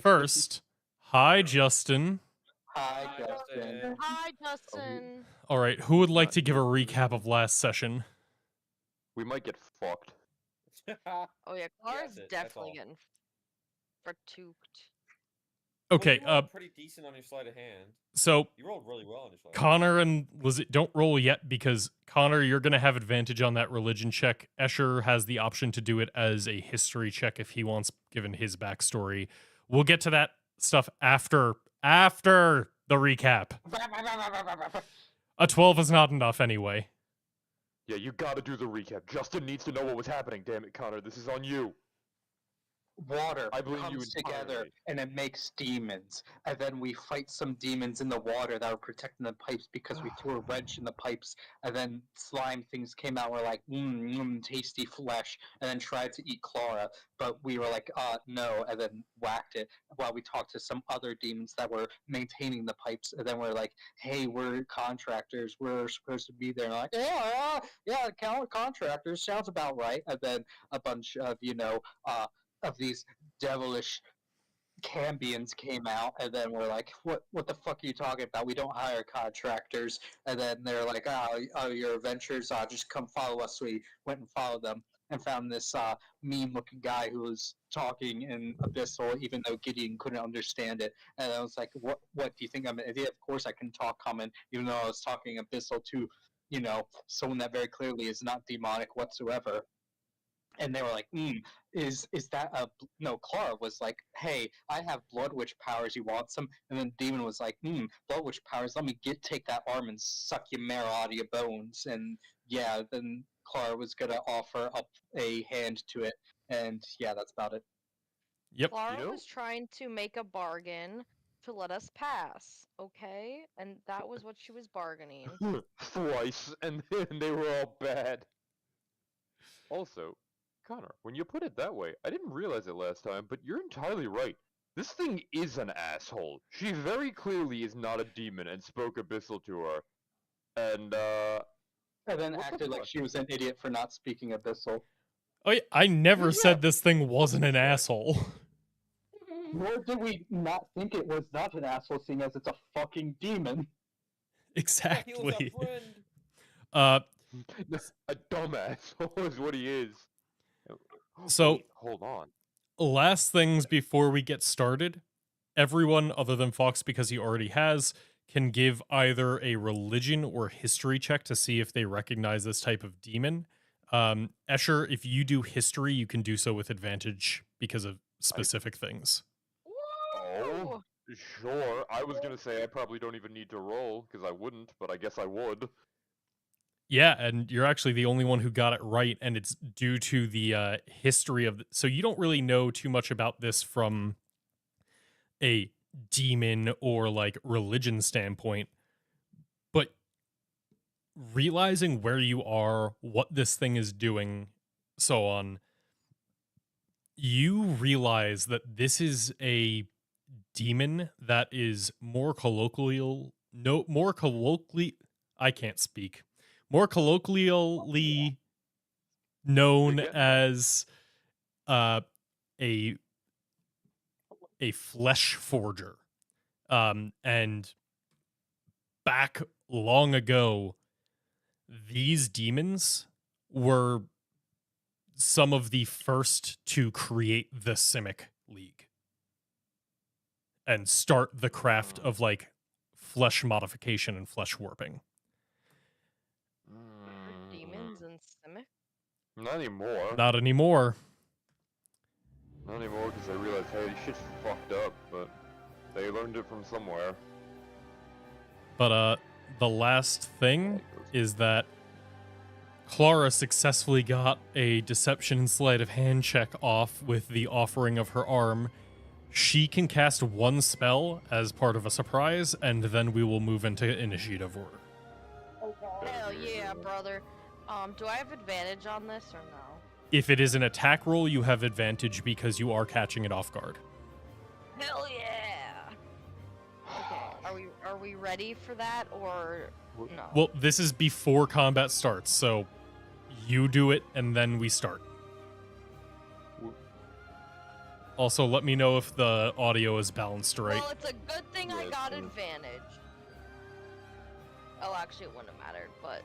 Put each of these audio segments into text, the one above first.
first, hi, Justin. Hi, Justin. Hi, Justin. All right, who would like to give a recap of last session? We might get fucked. Oh yeah, Clara's that's definitely all. getting fatigued. Okay, well, you rolled pretty decent on your sleight of hand. So You rolled really well on your sleight. Connor and don't roll yet because Connor, you're gonna have advantage on that religion check. Escher has the option to do it as a history check if he wants, given his backstory. We'll get to that stuff after the recap. A 12 is not enough anyway. Yeah, you gotta do the recap. Justin needs to know what was happening. Damn it, Connor, this is on you. Water I believe you comes together entirely. and it makes demons. And then we fight some demons in the water that were protecting the pipes because we threw a wrench in the pipes. And then slime things came out. We're like, tasty flesh. And then tried to eat Clara. But we were like, no. And then whacked it while we talked to some other demons that were maintaining the pipes. And then we're like, hey, we're contractors. We're supposed to be there. And like, yeah, contractors. Sounds about right. And then a bunch of, of these devilish Cambians came out, and then we're like, what the fuck are you talking about? We don't hire contractors. And then they're like, oh your adventures, just come follow us. So we went and followed them and found this mean-looking guy who was talking in Abyssal, even though Gideon couldn't understand it. And I was like, what do you think I'm an idiot? Of course I can talk common, even though I was talking Abyssal to, someone that very clearly is not demonic whatsoever. And they were like, is that a... No, Clara was like, hey, I have Blood Witch powers, you want some? And then Demon was like, Blood Witch powers, let me take that arm and suck your marrow out of your bones. And yeah, then Clara was gonna offer up a hand to it. And yeah, that's about it. Yep. Clara was trying to make a bargain to let us pass, okay? And that was what she was bargaining. Twice, and then they were all bad. Also, Connor, when you put it that way, I didn't realize it last time, but you're entirely right. This thing is an asshole. She very clearly is not a demon and spoke Abyssal to her. And then acted like she was an idiot for not speaking Abyssal. Oh, yeah, I never said this thing wasn't an asshole. Nor did we not think it was not an asshole, seeing as it's a fucking demon. Exactly. A dumbass is what he is. So, wait, hold on. Last things before we get started, everyone other than Fox, because he already has, can give either a religion or history check to see if they recognize this type of demon. Escher, if you do history, you can do so with advantage because of specific things. Oh, sure. I was gonna say I probably don't even need to roll, because I wouldn't, but I guess I would. Yeah, and you're actually the only one who got it right, and it's due to the history of... So you don't really know too much about this from a demon or, like, religion standpoint, but realizing where you are, what this thing is doing, so on, you realize that this is a demon that is more colloquially... I can't speak. More colloquially known as a flesh forger. And back long ago, these demons were some of the first to create the Simic League and start the craft of, like, flesh modification and flesh warping. Demons and Simic? Not anymore. Not anymore. Not anymore, because I realized, hey, this shit's fucked up, but they learned it from somewhere. But, the last thing is that Clara successfully got a deception and sleight of hand check off with the offering of her arm. She can cast one spell as part of a surprise, and then we will move into initiative order. Hell yeah, brother. Do I have advantage on this or no? If it is an attack roll, you have advantage because you are catching it off guard. Hell yeah! Okay, are we ready for that or no? Well, this is before combat starts, so you do it and then we start. Also, let me know if the audio is balanced right. Well, it's a good thing I Yeah, got it's- advantage. Oh, actually, it wouldn't have mattered, but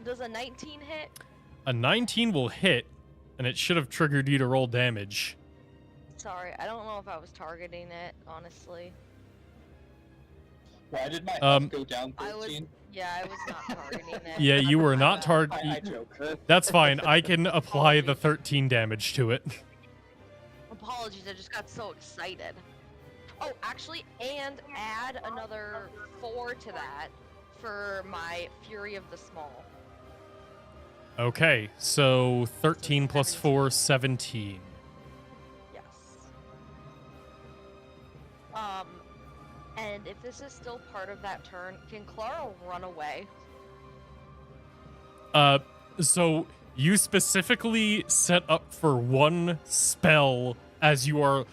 does a 19 hit? A 19 will hit, and it should have triggered you to roll damage. Sorry, I don't know if I was targeting it, honestly. Why did my Um, health go down I was, 13? yeah, I was not targeting it. Yeah, you were not I targeting. joke. That's fine. I can apply the Apologies. 13 damage to it. Apologies, I just got so excited. Oh, actually, and add another 4 to that for my Fury of the Small. Okay, so 13 plus 4, 17. Yes. And if this is still part of that turn, can Clara run away? So you specifically set up for one spell as you are,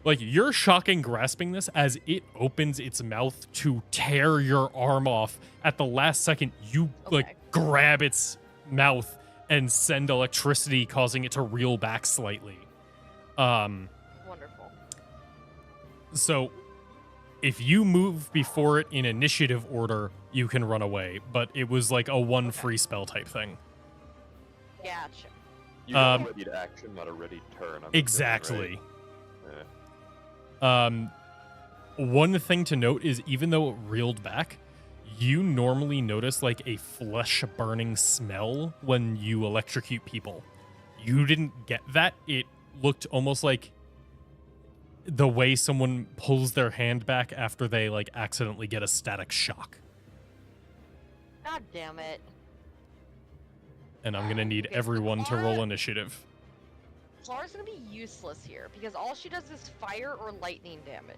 like, you're shocking grasping this as it opens its mouth to tear your arm off. At the last second, you, Okay. like, grab its mouth and send electricity, causing it to reel back slightly. Wonderful. So if you move before it in initiative order, you can run away, but it was like a one Okay. free spell type thing. Gotcha. You got Um, a ready to action, not a ready turn. I'm assuming, Exactly. right? Yeah. One thing to note is even though it reeled back, you normally notice like a flesh burning smell when you electrocute people. You didn't get that. It looked almost like the way someone pulls their hand back after they like accidentally get a static shock. God damn it. And I'm gonna need Okay, everyone to roll Clara- initiative. Clara's gonna be useless here because all she does is fire or lightning damage.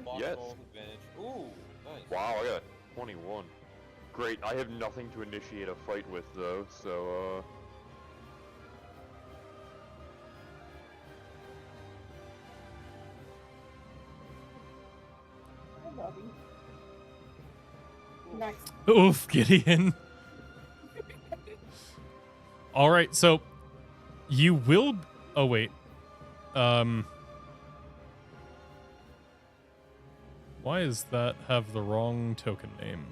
Boss Yes. roll advantage. Ooh, nice. Wow, I got 21. Great. I have nothing to initiate a fight with though, so Next. Oof, Gideon. All right, so you will. Oh wait. Why does that have the wrong token name?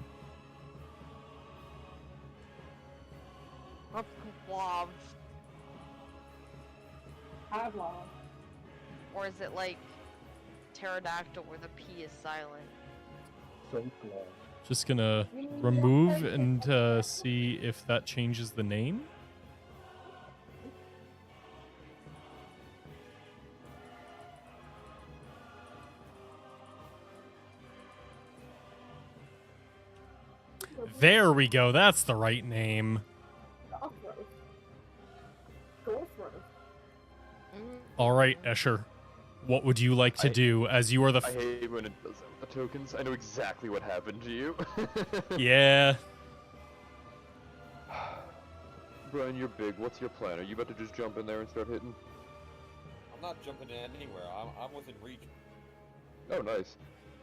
Quav. Pavlov. Or is it like pterodactyl where the P is silent? Just gonna remove and see if that changes the name. There we go. That's the right name. All right, Escher. What would you like to I- do as you are the I hate when it does that with the tokens. I know exactly what happened to you. Yeah. Brian, you're big. What's your plan? Are you about to just jump in there and start hitting? I'm not jumping in anywhere. I'm within reach. Oh, nice.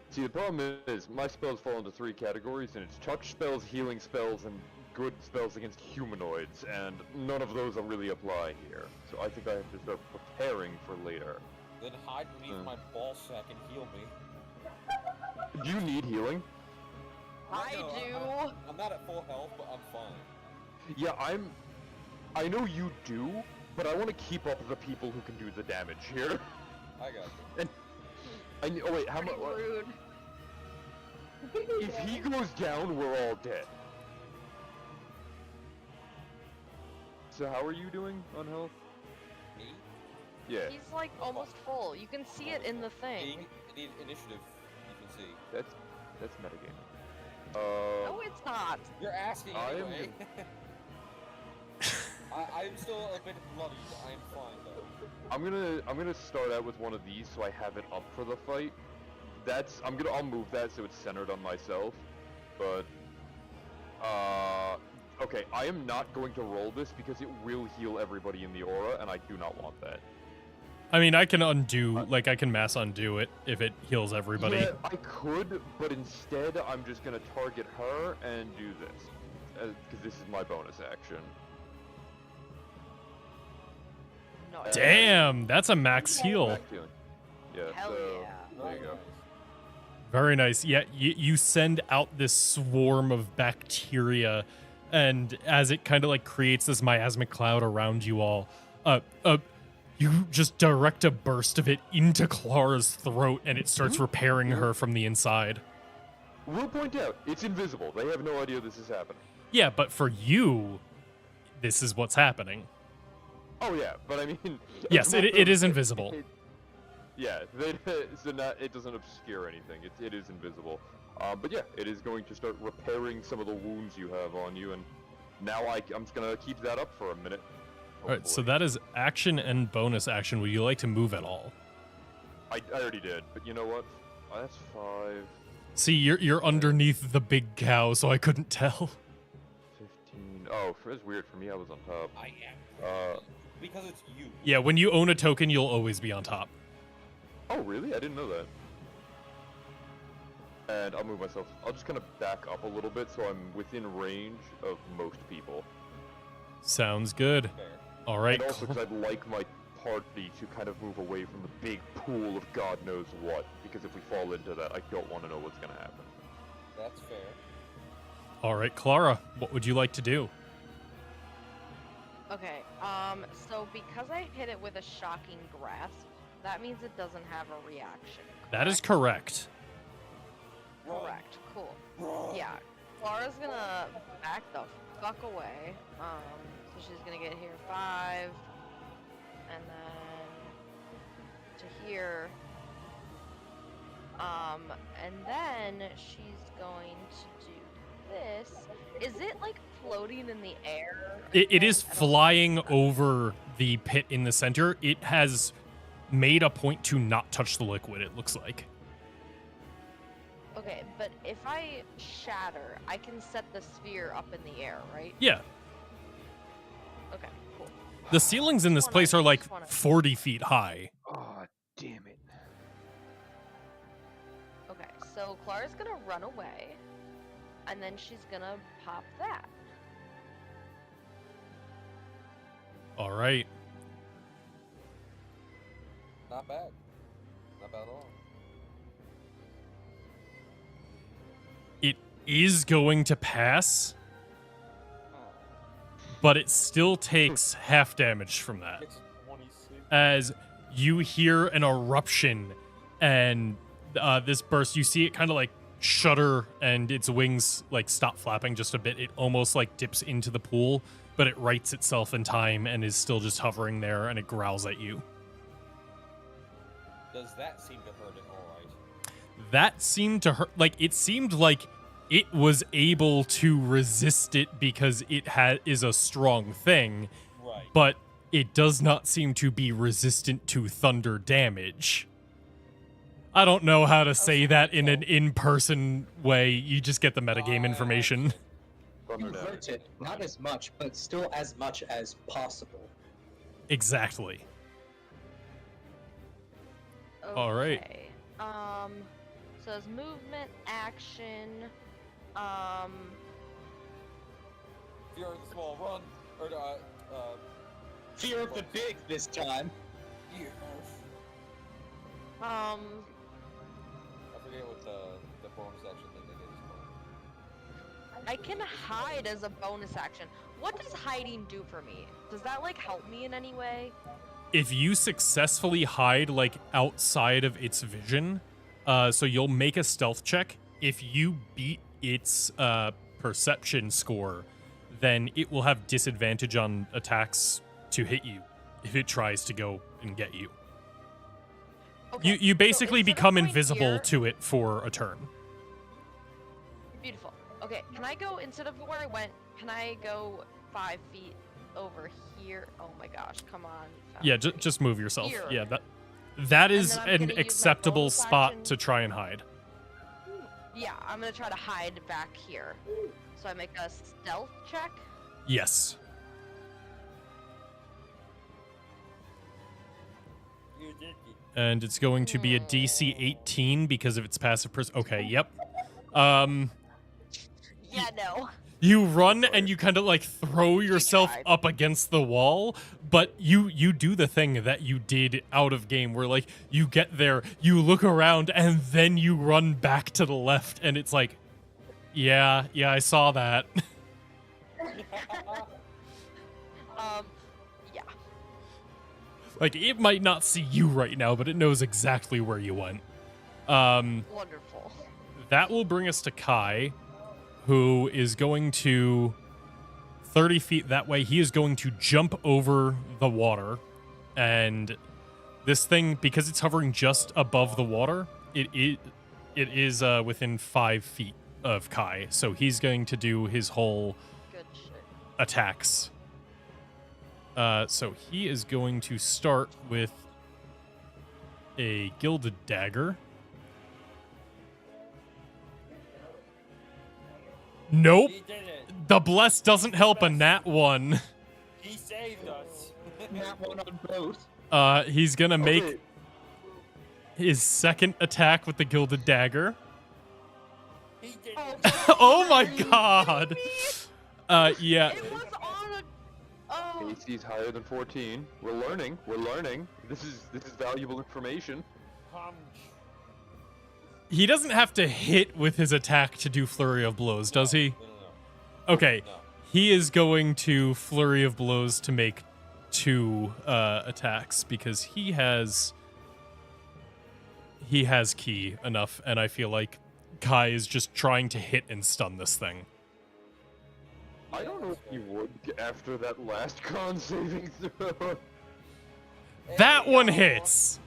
See, the problem is, my spells fall into 3 categories, and it's touch spells, healing spells, and good spells against humanoids, and none of those will really apply here. So I think I have to start preparing for later. Then hide beneath my ball sack and heal me. Do you need healing? I No, do. I'm not at full health, but I'm fine. Yeah, I know you do, but I want to keep up with the people who can do the damage here. I got you. Oh wait, how much? Pretty rude. If he goes down, we're all dead. So how are you doing on health? Me? Yeah, He's like almost full. You can see it in the thing. Need initiative. You can see. that's metagaming. No, it's not. You're asking I am anyway. I'm still a bit bloody, but I'm fine though. I'm gonna start out with one of these so I have it up for the fight. I'll move that so it's centered on myself. But okay, I am not going to roll this because it will heal everybody in the aura, and I do not want that. I mean, I can undo, like, I can mass undo it if it heals everybody. Yeah, I could, but instead I'm just gonna target her and do this, because this is my bonus action. No. I Damn, that's a max heal. Back healing. Yeah. Hell so yeah. there you go. Very nice. Yeah, you send out this swarm of bacteria, and as it kind of like creates this miasmic cloud around you all, you just direct a burst of it into Clara's throat, and it starts repairing her from the inside. We'll point out, it's invisible. They have no idea this is happening. Yeah, but for you, this is what's happening. Oh yeah, but I mean... Yes, it is invisible. Yeah, so it doesn't obscure anything. It is invisible. But yeah, it is going to start repairing some of the wounds you have on you, and now I'm just gonna keep that up for a minute. All right, so hopefully. that is action and bonus action. Would you like to move at all? I already did, but you know what? That's 5, See, you're underneath the big cow, so I couldn't tell. 15. Oh, it's weird for me. I was on top. I am. Uh, Because it's you. Yeah, when you own a token, you'll always be on top. Oh really? I didn't know that. And I'll move myself. I'll just kind of back up a little bit so I'm within range of most people. Sounds good. Fair. All right. And also because I'd like my party to kind of move away from the big pool of God knows what. Because if we fall into that, I don't want to know what's going to happen. That's fair. All right, Clara, what would you like to do? Okay, so because I hit it with a shocking grasp, that means it doesn't have a reaction. That is correct. Correct. Cool. Run. Yeah. Clara's gonna back the fuck away. So she's gonna get here 5, and then to here. And then she's going to do this. Is it like floating in the air? It is I don't flying think so. over the pit in the center. It has made a point to not touch the liquid, it looks like. Okay, but if I shatter, I can set the sphere up in the air, right? Yeah. Okay, cool. The ceilings in this Just place are like just wanna- 40 feet high. Oh, damn it. Okay, so Clara's gonna run away, and then she's gonna pop that. All right. Not bad. Not bad at all. It is going to pass, Oh, but it still takes half damage from that. it's 26. As you hear an eruption and this burst, you see it kind of like shudder and its wings like stop flapping just a bit. It almost like dips into the pool, but it rights itself in time and is still just hovering there, and it growls at you. Does that seem to hurt it alright? That seemed to hurt. Like, it seemed like it was able to resist it because it is a strong thing, Right. but it does not seem to be resistant to thunder damage. I don't know how to say Okay, that in an so- in-person way. You just get the metagame information. You Thunder hurt it, not as much, but still as much as possible. Exactly. All right. Okay. So it's movement, action, Fear of the small run. Or, Fear of the big this time. Yes. um, I forget what the bonus action thing they did is called. I can hide as a bonus action. What does hiding do for me? Does that like help me in any way? If you successfully hide like outside of its vision, so you'll make a stealth check. If you beat its perception score, then it will have disadvantage on attacks to hit you if it tries to go and get you. Okay, You so basically instead of become going invisible here- to it for a turn. Beautiful. Okay, can I go instead of where I went? Can I go 5 feet over here? Oh my gosh! Come on. Yeah, Foundry. just move yourself. Here. Yeah, that is then I'm an gonna use my acceptable bonus spot action. to try and hide. Yeah, I'm gonna try to hide back here. So I make a stealth check. Yes. You did it. And it's going to be a DC 18 because of its passive okay, yep. Yeah, no. You run and you kind of like throw yourself tried. up against the wall, but you do the thing that you did out of game where like you get there, you look around, and then you run back to the left, and it's like, yeah, I saw that. Yeah. Like, it might not see you right now, but it knows exactly where you went. Wonderful. That will bring us to Kai, who is going to 30 feet that way. He is going to jump over the water, and this thing, because it's hovering just above the water, it is within 5 feet of Kai. So he's going to do his whole Good shit. attacks. So he is going to start with a gilded dagger. Nope. He did it. The bless doesn't help a nat 1. He saved us. Not one on both. He's gonna make Okay. his second attack with the gilded dagger. He did Oh, it. Oh my are you god. kidding me? Yeah. It was on a. Oh. AC's higher than 14. We're learning. This is valuable information. Punch. He doesn't have to hit with his attack to do flurry of blows, does he? No. Okay. No. He is going to flurry of blows to make 2 attacks because he has key enough, and I feel like Kai is just trying to hit and stun this thing. I don't know if he would after that last con saving throw. That one hits.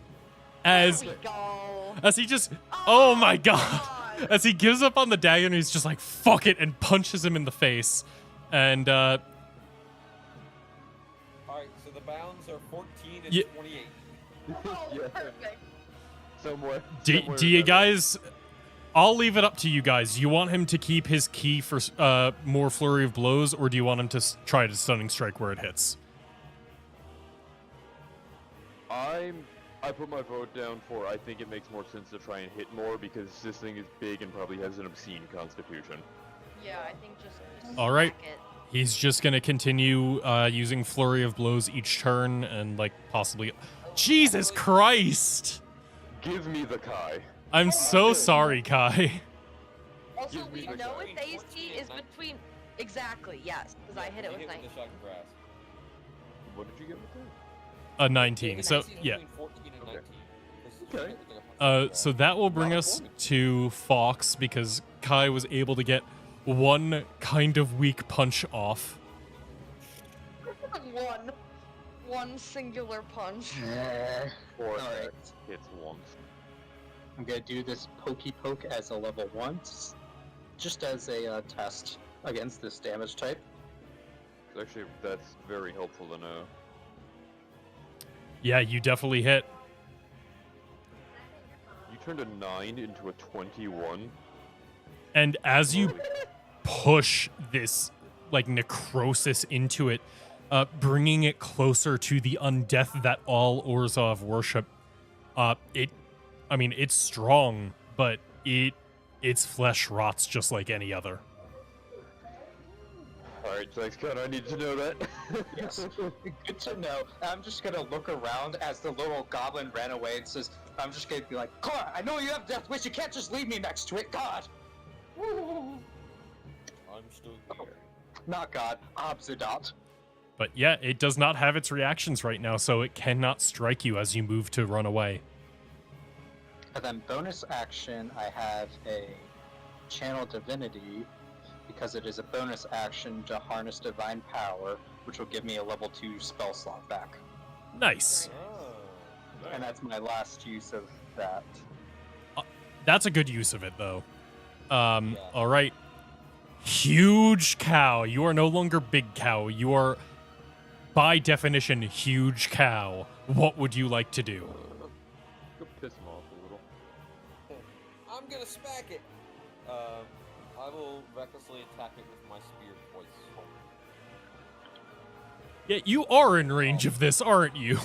As There we go. as he just oh my god. As he gives up on the dagger and he's just like fuck it and punches him in the face. And Alright, so the bounds are 14 and Ye- 28. Oh, Yeah. perfect. Somewhere. do somewhere you in that guys, I'll leave it up to you guys. You want him to keep his key for more flurry of blows, or do you want him to try to stunning strike where it hits? I put my vote down for I think it makes more sense to try and hit more because this thing is big and probably has an obscene constitution. Yeah, I think just All right. smack it. He's just gonna continue using flurry of blows each turn and like possibly. Jesus Christ! Give me the Kai. I'm so sorry, Kai. Also, Give me we the know shot. if AC is between. Exactly, yes, because I hit it with He 9. the shotgun grass. What did you get with that? A 19. So 19 yeah. between 14 and Okay. 19. 'Cause Okay. he hit with, like, a shotgun grass. So that will bring Not us for me. to Fox because Kai was able to get one kind of weak punch off. One singular punch. Or Alright. hits once. I'm gonna do this pokey poke as a level 1, just as a test against this damage type. Actually, that's very helpful to know. Yeah, you definitely hit. You turned a 9 into a 21. And as you push this like necrosis into it, bringing it closer to the undeath that all Orzhov worship, it's strong, but its flesh rots just like any other. Alright, thanks, Connor. I need to know that. Yes. Good to know. I'm just gonna look around as the little goblin ran away and says, I'm just gonna be like, Cora, I know you have death wish, you can't just leave me next to it, God! I'm still here. Not God, Obzidot. But yeah, it does not have its reactions right now, so it cannot strike you as you move to run away. And then bonus action, I have a Channel Divinity, because it is a bonus action to harness divine power, which will give me a level 2 spell slot back. Nice. Oh. And that's my last use of that. That's a good use of it, though. Yeah. All right. Huge cow. You are no longer big cow. You are, by definition, huge cow. What would you like to do? Go piss him off a little. I'm gonna smack it. I will recklessly attack it with my spear twice. Yeah, you are in range of this, aren't you?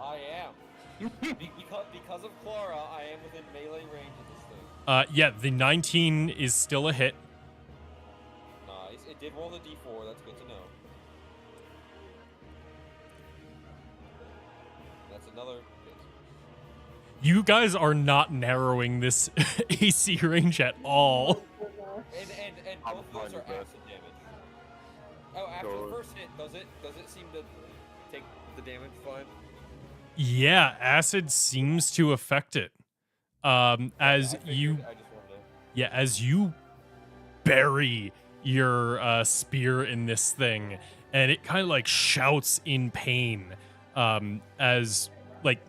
I am. Because of Clara, I am within melee range of this thing. Yeah, the 19 is still a hit. Nice. did roll the d4. That's good to know. That's another hit. You guys are not narrowing this AC range at all. And I'm both of those fine are with that. acid damage. Oh, after So- the first hit, does it seem to take the damage fine? Yeah, acid seems to affect it. As I figured, you, I just wanted to. yeah, as you bury your spear in this thing, and it kind of like shouts in pain, as like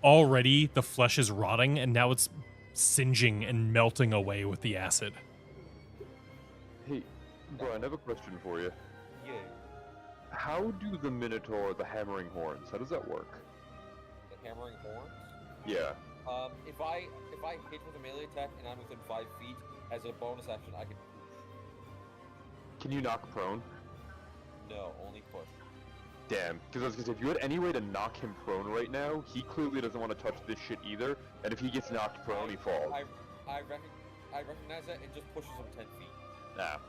already the flesh is rotting, and now it's singeing and melting away with the acid. Hey, Brian, I have a question for you. Yeah. How do the Minotaur, the hammering horns, how does that work? The hammering horns. Yeah. If I hit with a melee attack and I'm within 5 feet, as a bonus action, I can Can you knock prone? no only push. Damn, because I was gonna say, if you had any way to knock him prone right now, he clearly doesn't want to touch this shit either, and if he gets knocked prone, he falls. I recognize that and just pushes him 10 feet. Ah.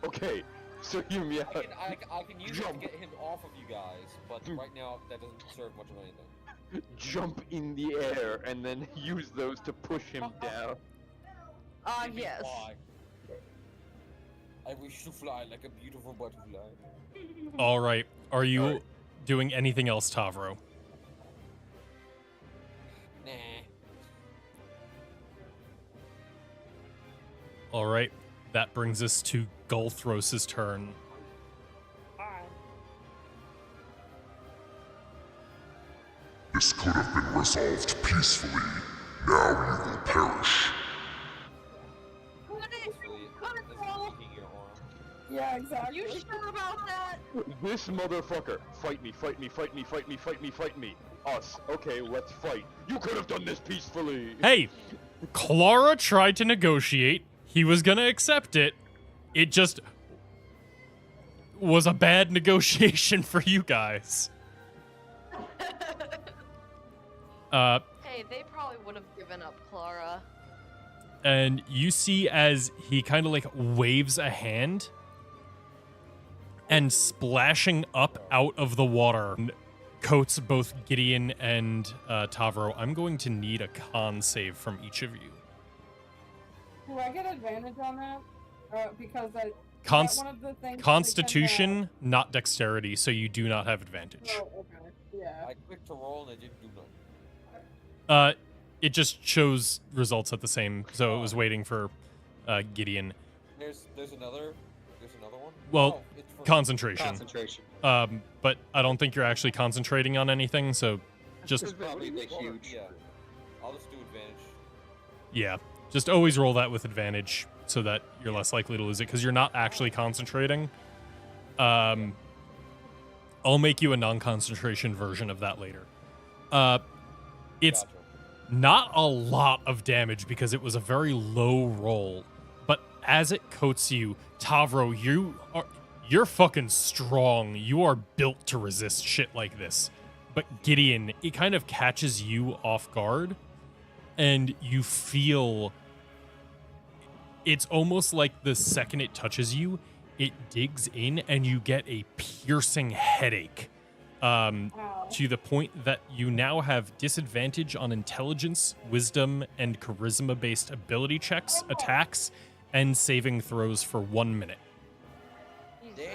Okay, so hear me out. I can use it to Jump. get him off of you guys, but right now that doesn't serve much of anything. Jump in the air, and then use those to push him down. Maybe Yes. fly. I wish to fly like a beautiful butterfly. All right, are you Alright. doing anything else, Tavro? Nah. All right, that brings us to Gulthros's turn. Alright. This could have been resolved peacefully. Now you will perish. Hopefully, isn't eating your arm. Yeah, exactly. You sure about that? This motherfucker! Fight me, fight me, fight me, fight me, fight me, fight me! Us. Okay, let's fight. You could have done this peacefully! Hey, Clara tried to negotiate. He was gonna accept it. It just was a bad negotiation for you guys. Hey, they probably would have given up Clara. And you see as he kind of like waves a hand and splashing up out of the water coats both Gideon and Tavro. I'm going to need a con save from each of you. Do I get advantage on that? Because I. Cons- one of the things they can Constitution, not dexterity, so you do not have advantage. have- Oh, okay. Yeah. I clicked to roll and it didn't do nothing. It just shows results at the same, so it was waiting for Gideon. There's another one. Well, Oh, it's for Concentration. Concentration. But I don't think you're actually concentrating on anything, so just, It's probably the Hold on, huge. Yeah. I'll just do advantage. yeah, just always roll that with advantage so that you're less likely to lose it, because you're not actually concentrating. I'll make you a non-concentration version of that later. It's Gotcha. not a lot of damage because it was a very low roll, but as it coats you, Tavro, you're fucking strong. You are built to resist shit like this. But Gideon, it kind of catches you off guard, and you feel it's almost like the second it touches you, it digs in and you get a piercing headache. Wow. To the point that you now have disadvantage on intelligence, wisdom, and charisma-based ability checks, attacks, and saving throws for 1 minute. Damn.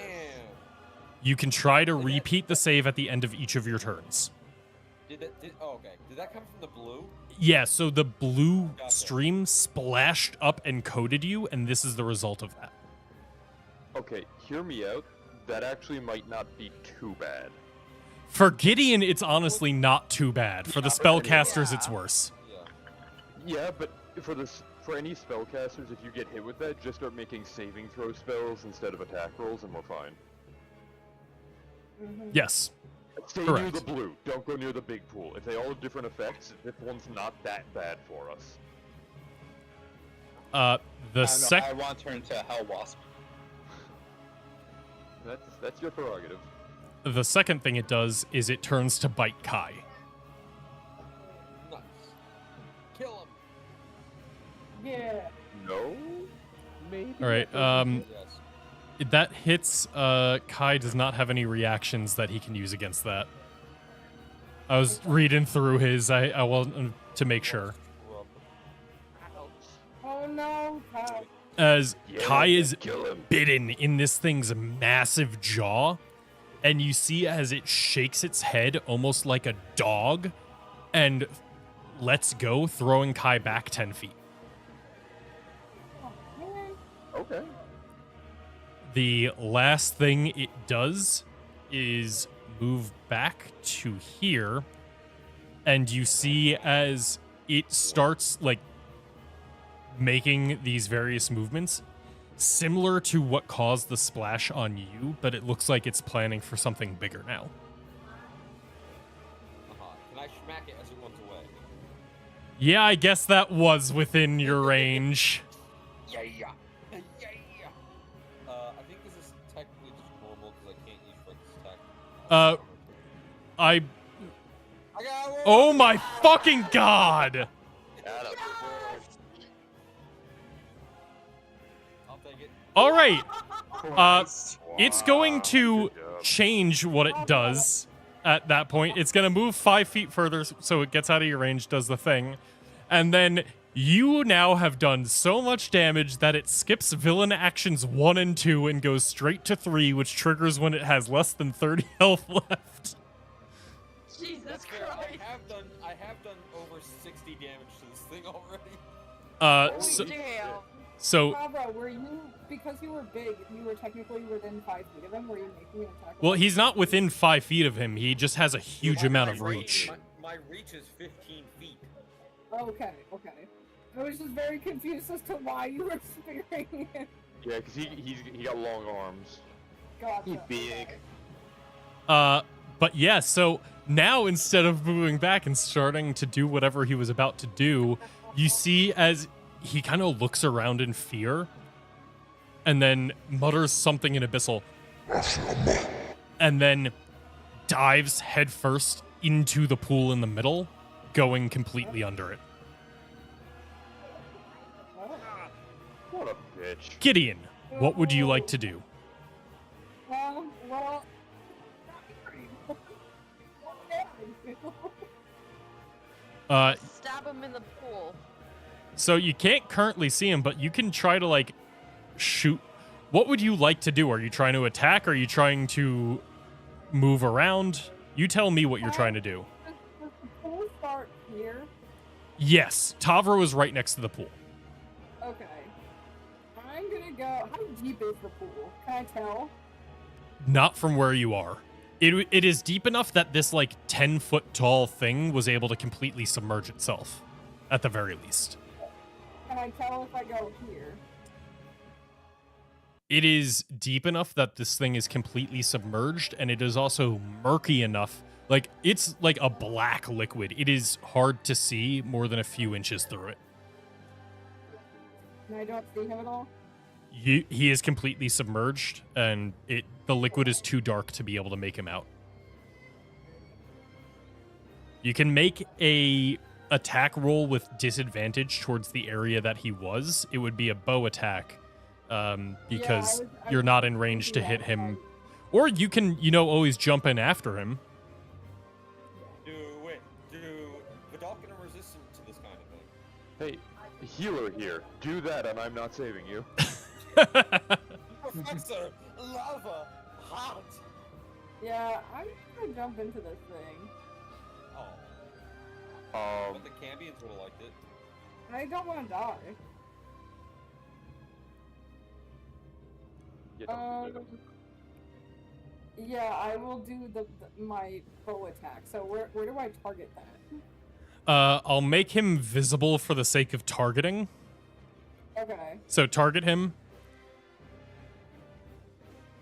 You can try to repeat the save at the end of each of your turns. Oh, okay. Did that come from the blue? Yeah, so the blue Gotcha. stream splashed up and coated you, and this is the result of that. Okay, hear me out. That actually might not be too bad. For Gideon, it's honestly not too bad. For the spellcasters, it's Yeah. worse. Yeah. Yeah, but for any spellcasters, if you get hit with that, just start making saving throw spells instead of attack rolls, and we're fine. Mhm. Yes. Stay near Correct. the blue. Don't go near the big pool. If they all have different effects, this one's not that bad for us. The I don't know, sec. I want to turn to Hell Wasp. That's your prerogative. The second thing it does is it turns to bite Kai. Nice. Kill him. Yeah. No? Maybe. All right. Yes. That hits. Kai does not have any reactions that he can use against that. I was reading through his. I wanted to make sure. Oh no, God. As Yeah, Kai is kill him. bitten in this thing's massive jaw, and you see as it shakes its head almost like a dog and lets go, throwing Kai back 10 feet. Oh, man. Okay. The last thing it does is move back to here, and you see as it starts like making these various movements similar to what caused the splash on you, but it looks like it's planning for something bigger now. Can I smack it as it runs away? Yeah, I guess that was within your range. Yeah. I think this is technically just normal because I can't use Rick's attack. I I got one! oh my fucking god. I'll take it. All right. It's going to change what it does at that point. It's going to move 5 feet further so it gets out of your range, does the thing. And then you now have done so much damage that it skips villain actions 1 and 2 and goes straight to 3, which triggers when it has less than 30 health left. Jesus That's fair. Christ. I have done over 60 damage to this thing already. Holy damn. So Barbara, were you, because you were big, you were technically within 5 feet of him? Were you making an attack? well, he's not within 5 feet of him. He just has a huge amount of reach. My reach is 15 feet. Okay. I was just very confused as to why you were spearing him. Yeah, because he got long arms. Gotcha. He big. But yeah, so now instead of moving back and starting to do whatever he was about to do, you see as he kind of looks around in fear and then mutters something in Abyssal and then dives headfirst into the pool in the middle, going completely under it. What a bitch. Gideon, what would you like to do? Well. Stab him in the pool. So you can't currently see him, but you can try to like shoot. What would you like to do? Are you trying to attack? Are you trying to move around? You tell me what you're trying to do. Does the pool start here? Yes, Tavro is right next to the pool. Okay. I'm gonna go. How deep is the pool? Can I tell? Not from where you are. It is deep enough that this like 10-foot tall thing was able to completely submerge itself, at the very least. Can I tell if I go here? It is deep enough that this thing is completely submerged, and it is also murky enough. Like, it's like a black liquid. It is hard to see more than a few inches through it. And I don't see him at all? He is completely submerged, and the liquid is too dark to be able to make him out. You can make a attack roll with disadvantage towards the area that he was. It would be a bow attack, because I you're was not in range to hit him. Or you can, always jump in after him. Do Vidalkin are resistant to this kind of thing? Hey, healer here. Do that and I'm not saving you. Professor, lava, hot. Yeah, I'm gonna jump into this thing. Oh. But the Cambians would have liked it. I don't want to die. Yeah, don't do that. Yeah, I will do my bow attack. So where do I target that? I'll make him visible for the sake of targeting. Okay. So target him.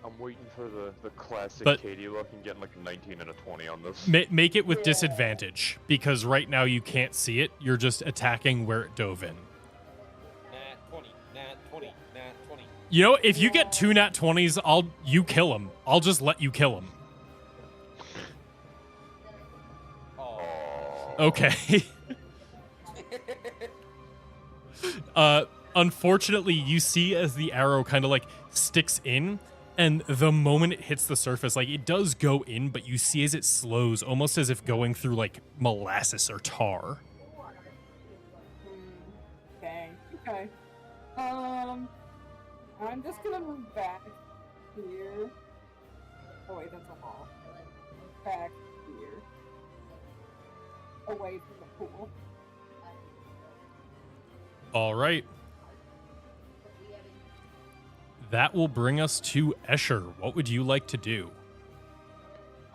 I'm waiting for the classic But- Katie look and getting like a 19 and a 20 on this. Make it with Yeah. disadvantage, because right now you can't see it. You're just attacking where it dove in. Nat 20, nat 20, nat 20. If you get 2 nat 20s, you kill him. I'll just let you kill him. Oh. Okay. Unfortunately, you see as the arrow kind of like sticks in, and the moment it hits the surface, like, it does go in, but you see as it slows, almost as if going through, like, molasses or tar. Okay. Okay. I'm just gonna move back here. Oh wait, that's a wall. Back here. Away from the pool. All right. That will bring us to Escher. What would you like to do?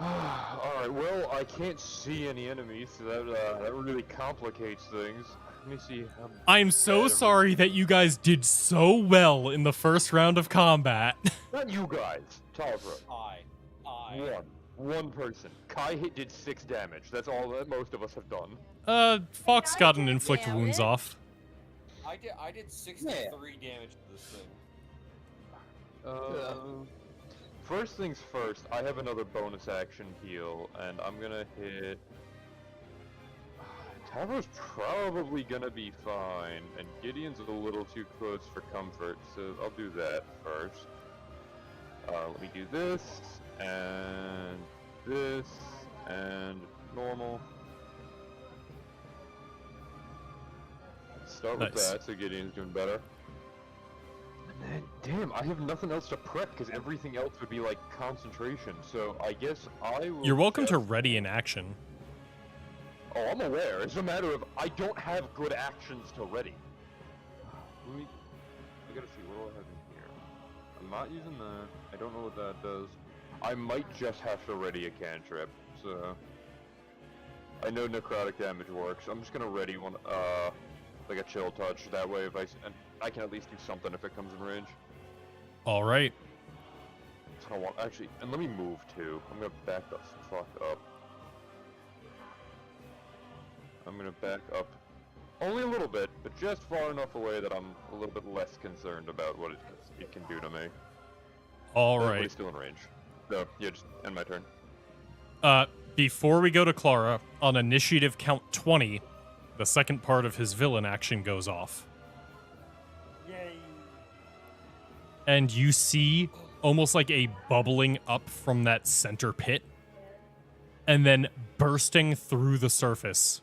Alright, well, I can't see any enemies, so that really complicates things. Let me see. I'm so sorry that you guys did so well in the first round of combat. Not you guys. Talbot. I. One person. Kai did 6 damage. That's all that most of us have done. Fox got an did inflict wounds damage. off. I did 63 damage to this thing. First things first, I have another bonus action heal, and I'm gonna hit... Taro's probably gonna be fine, and Gideon's a little too close for comfort, so I'll do that first. Let me do this, and normal. Start with Nice. that, so Gideon's doing better. And then, damn, I have nothing else to prep, because everything else would be like concentration, so I guess I will... You're welcome to just- ready in action. Oh, I'm aware. It's a matter of I don't have good actions to ready. I gotta see, what do I have in here? I'm not using that. I don't know what that does. I might just have to ready a cantrip, so... I know necrotic damage works. I'm just gonna ready one, like a chill touch. That way, if and I can at least do something if it comes in range. All right. So I want, actually, and let me move too. I'm gonna back the fuck up. I'm gonna back up only a little bit, but just far enough away that I'm a little bit less concerned about what it can do to me. All But right. it's still in range. So, yeah, just end my turn. Before we go to Clara, on initiative count 20, the second part of his villain action goes off. Yay! And you see almost like a bubbling up from that center pit, and then bursting through the surface.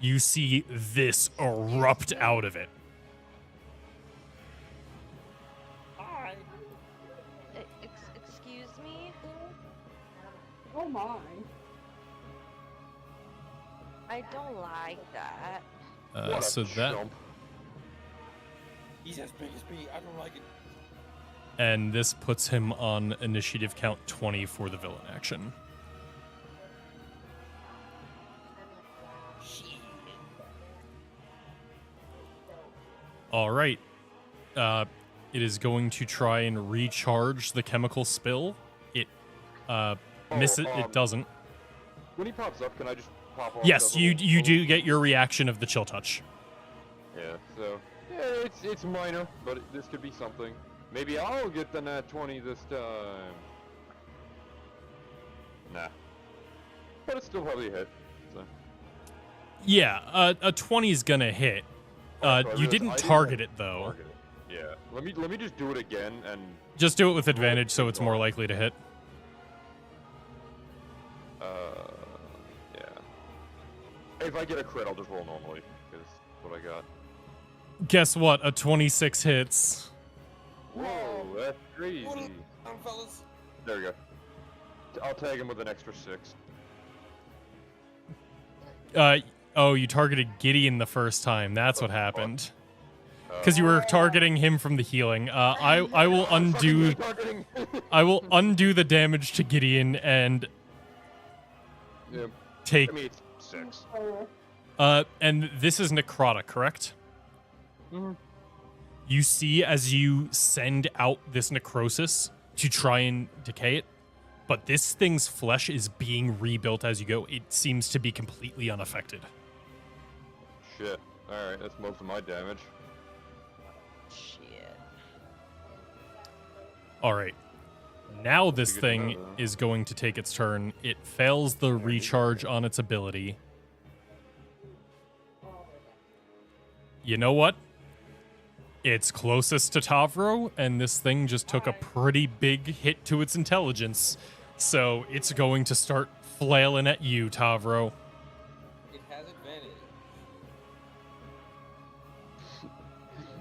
You see this erupt out of it. Excuse me? Oh my. I don't like that. What a So that, chump. He's as big as me. I don't like it. and this puts him on initiative count 20 for the villain action. Shit. All right. It is going to try and recharge the chemical spill. It misses. It doesn't. When he pops up, can I just pop off? Yes, that you little- do get your reaction of the chill touch. Yeah, so yeah, it's minor, but this could be something. Maybe I'll get the nat 20 this time. Nah, but it's still probably a hit. So. Yeah, a 20 is gonna hit. So I You realized didn't I target have it though. target it. Yeah, let me just do it again and Just do it with advantage, so it's more likely to hit. yeah. If I get a crit, I'll just roll normally because what I got. Guess what? A 26 hits. Whoa, that's crazy. Hold on, fellas. There we go. I'll tag him with an extra 6. Oh, you targeted Gideon the first time. That's what happened. Because you were targeting him from the healing. I will undo. I will undo the damage to Gideon and Yeah, take. I mean, it's 6. And this is necrotic, correct? Mhm. You see as you send out this necrosis to try and decay it, but this thing's flesh is being rebuilt as you go. It seems to be completely unaffected. Shit. Alright, that's most of my damage. Shit. All right. Now this good to thing know, though. is going to take its turn. It fails the recharge on its ability. You know what? It's closest to Tavro, and this thing just took a pretty big hit to its intelligence. So it's going to start flailing at you, Tavro. It has advantage.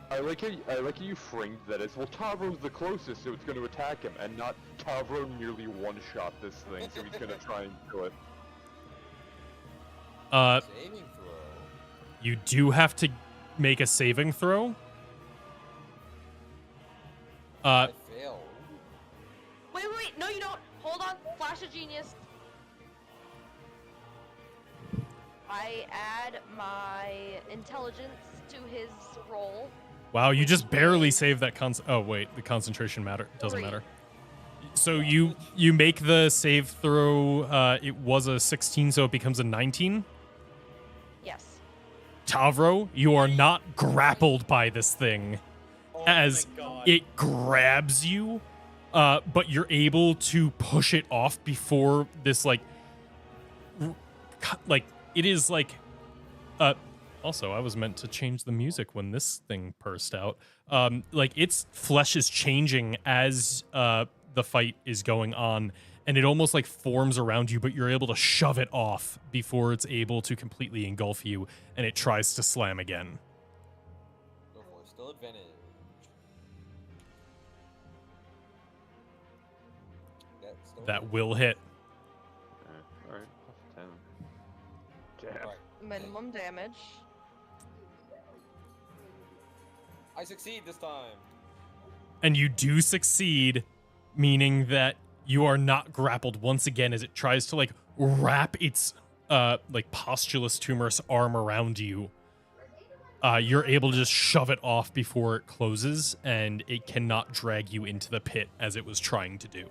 I like how you framed that as, well, Tavro's the closest, so it's going to attack him, and not Tavro nearly one-shot this thing, so he's going to try and kill it. Saving throw. You do have to make a saving throw. I failed. Wait, no you don't. Hold on, Flash of Genius. I add my intelligence to his roll. Wow, you just barely saved that oh wait, the concentration doesn't matter. So you make the save throw, it was a 16, so it becomes a 19. Yes. Tavro, you are not grappled by this thing as it grabs you, but you're able to push it off before this like it is like also I was meant to change the music when this thing burst out. Like its flesh is changing as the fight is going on, and it almost like forms around you, but you're able to shove it off before it's able to completely engulf you, and it tries to slam again. Go for it. Still advantage. That will hit. Alright, plus 10. Damn. Right. Minimum damage. I succeed this time. And you do succeed, meaning that you are not grappled once again as it tries to like wrap its like postulus tumorous arm around you. You're able to just shove it off before it closes, and it cannot drag you into the pit as it was trying to do.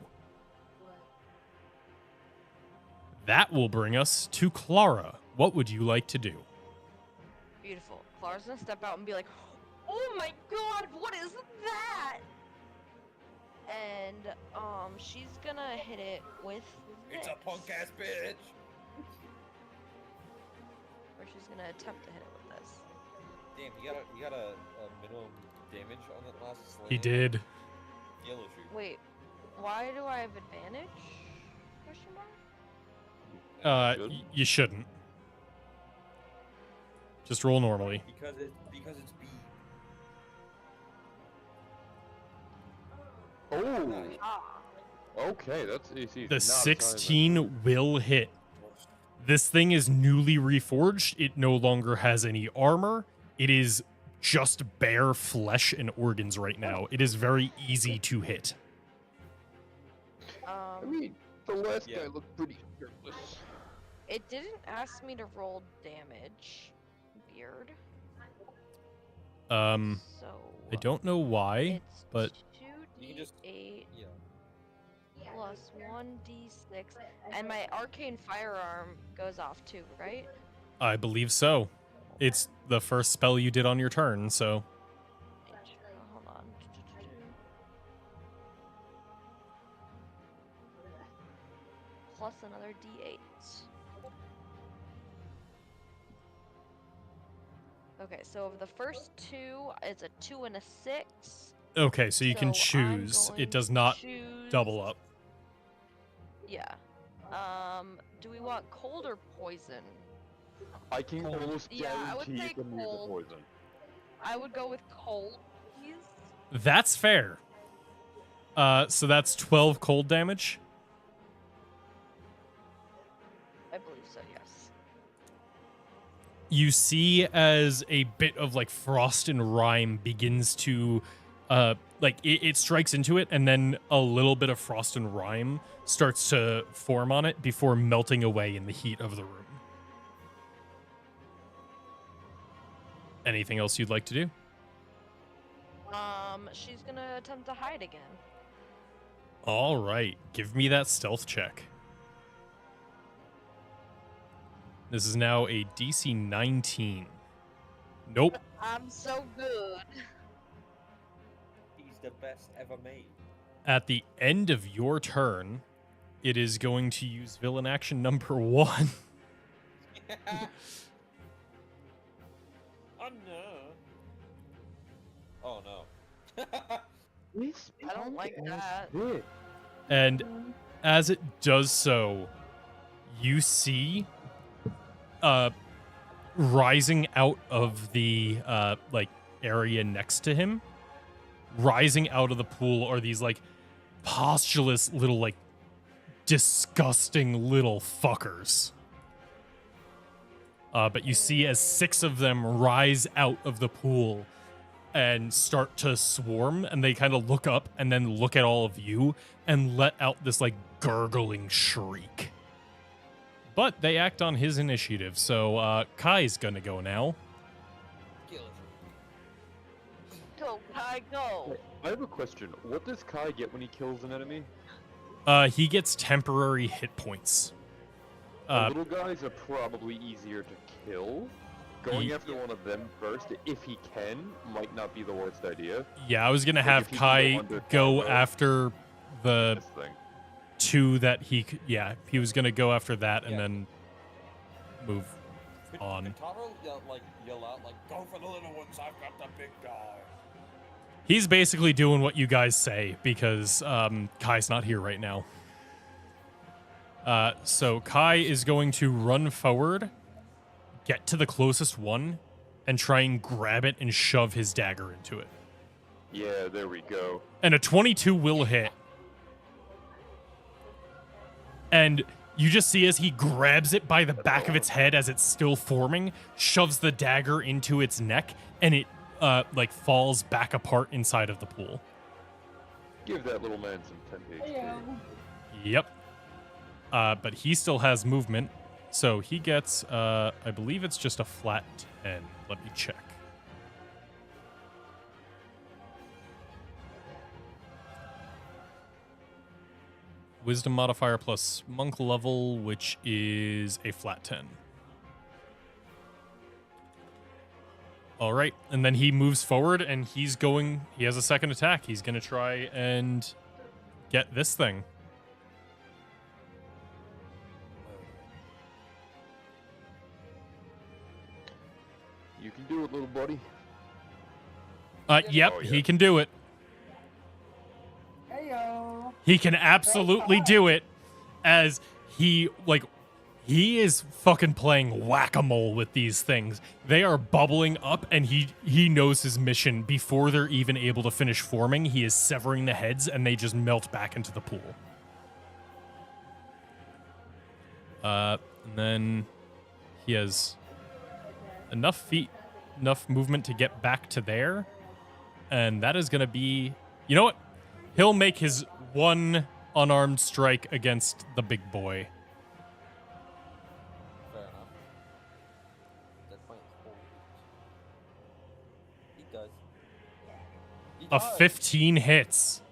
That will bring us to Clara. What would you like to do? Beautiful. Clara's gonna step out and be like, "Oh my god, what is that?" And she's gonna hit it with It's a this. punk ass bitch. Or she's gonna attempt to hit it with this. Damn, you got a minimum damage on that last slam. He did. Yellow shoot. Wait, why do I have advantage? Question mark? You shouldn't. Just roll normally. Because it's B. Oh! Ah. Okay, that's easy. The 16 will hit. This thing is newly reforged. It no longer has any armor. It is just bare flesh and organs right now. It is very easy to hit. I mean, the last Yeah. guy looked pretty shirtless. It didn't ask me to roll damage. Weird. So I don't know why, it's but 2d8 You can just- Yeah. plus 1d6, and my arcane firearm goes off too, right? I believe so. It's the first spell you did on your turn, so Hold on. Plus another d8. Okay, so of the first two, it's a 2 and a 6. okay, so you can So I'm choose. going It does to not choose- double up. Yeah. Do we want cold or poison? I can almost Yeah, I would guarantee say you can use the cold. poison. I would go with cold, please. That's fair. So that's 12 cold damage. I believe so, yes. You see as a bit of like frost and rime begins to like it strikes into it, and then a little bit of frost and rime starts to form on it before melting away in the heat of the room. Anything else you'd like to do? She's gonna attempt to hide again. All right, give me that stealth check. This is now a DC 19. Nope. I'm so good. He's the best ever made. At the end of your turn, it is going to use villain action number 1. Oh no. Oh no. I don't like that. And as it does so, you see rising out of the like area next to him, rising out of the pool are these like postulous little like disgusting little fuckers. But you see as 6 of them rise out of the pool and start to swarm, and they kind of look up and then look at all of you and let out this like gurgling shriek. But they act on his initiative, so Kai's gonna go now. Kill it. Go, Kai, go. I have a question. What does Kai get when he kills an enemy? He gets temporary hit points. The little guys are probably easier to kill. Going after one of them first, if he can, might not be the worst idea. Yeah, I was gonna Like, have if he can Kai under go combo, after the this thing. 2 that he was gonna go after that and Yeah. then move on. Could Taro yell out like, "Go for the little ones! I've got the big guy." He's basically doing what you guys say because Kai's not here right now. So Kai is going to run forward, get to the closest one, and try and grab it and shove his dagger into it. Yeah, there we go. And a 22 will hit. And you just see as he grabs it by the back of its head as it's still forming, shoves the dagger into its neck, and it like falls back apart inside of the pool. Give that little man some 10 HP. Yeah. Yep. But he still has movement, so he gets, I believe it's just a flat 10. Let me check. Wisdom modifier plus monk level, which is a flat 10. All right, and then he moves forward, and he has a second attack. He's going to try and get this thing. You can do it, little buddy. Yep, Oh, yeah. he can do it. Heyo. He can absolutely do it as he is fucking playing whack-a-mole with these things. They are bubbling up and he knows his mission before they're even able to finish forming. He is severing the heads and they just melt back into the pool. And then he has enough movement to get back to there. And that is going to be, you know what? He'll make his one unarmed strike against the big boy. Fair enough. That point is cold. He does. He A does. 15 hits.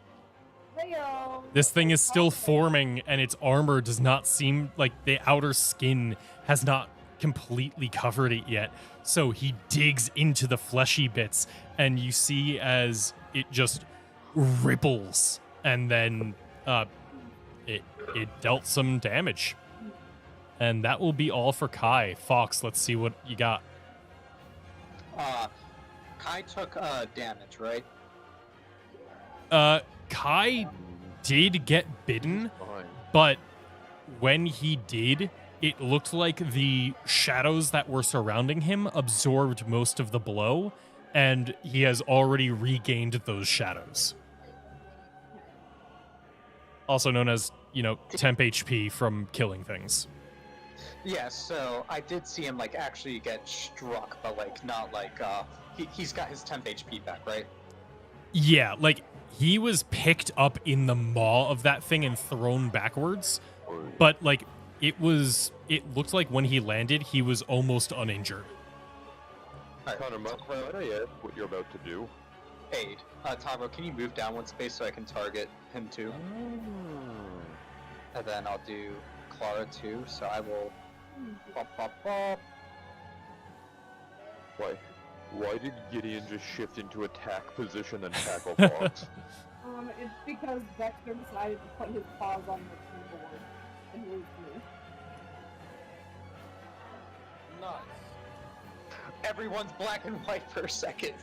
Heyo. This thing is still forming, and its armor does not seem like the outer skin has not completely covered it yet. So he digs into the fleshy bits, and you see as it just ripples, and then it dealt some damage. And that will be all for Kai. Fox, let's see what you got. Kai took damage, right? Kai did get bitten, Fine. but when he did, it looked like the shadows that were surrounding him absorbed most of the blow, and he has already regained those shadows. Also known as, temp HP from killing things. Yeah, so I did see him actually get struck, but not he's got his temp HP back, right? Yeah, he was picked up in the maw of that thing and thrown backwards, but it looked like when he landed, he was almost uninjured. Connor, might I ask what you're about to do? Aid. Tavo, can you move down one space so I can target him too? And then I'll do Clara too, so I will... Bop, bop, bop. Why did Gideon just shift into attack position and tackle Fox? It's because Dexter decided to put his paws on the keyboard and moved me. Nice. Everyone's black and white for a second.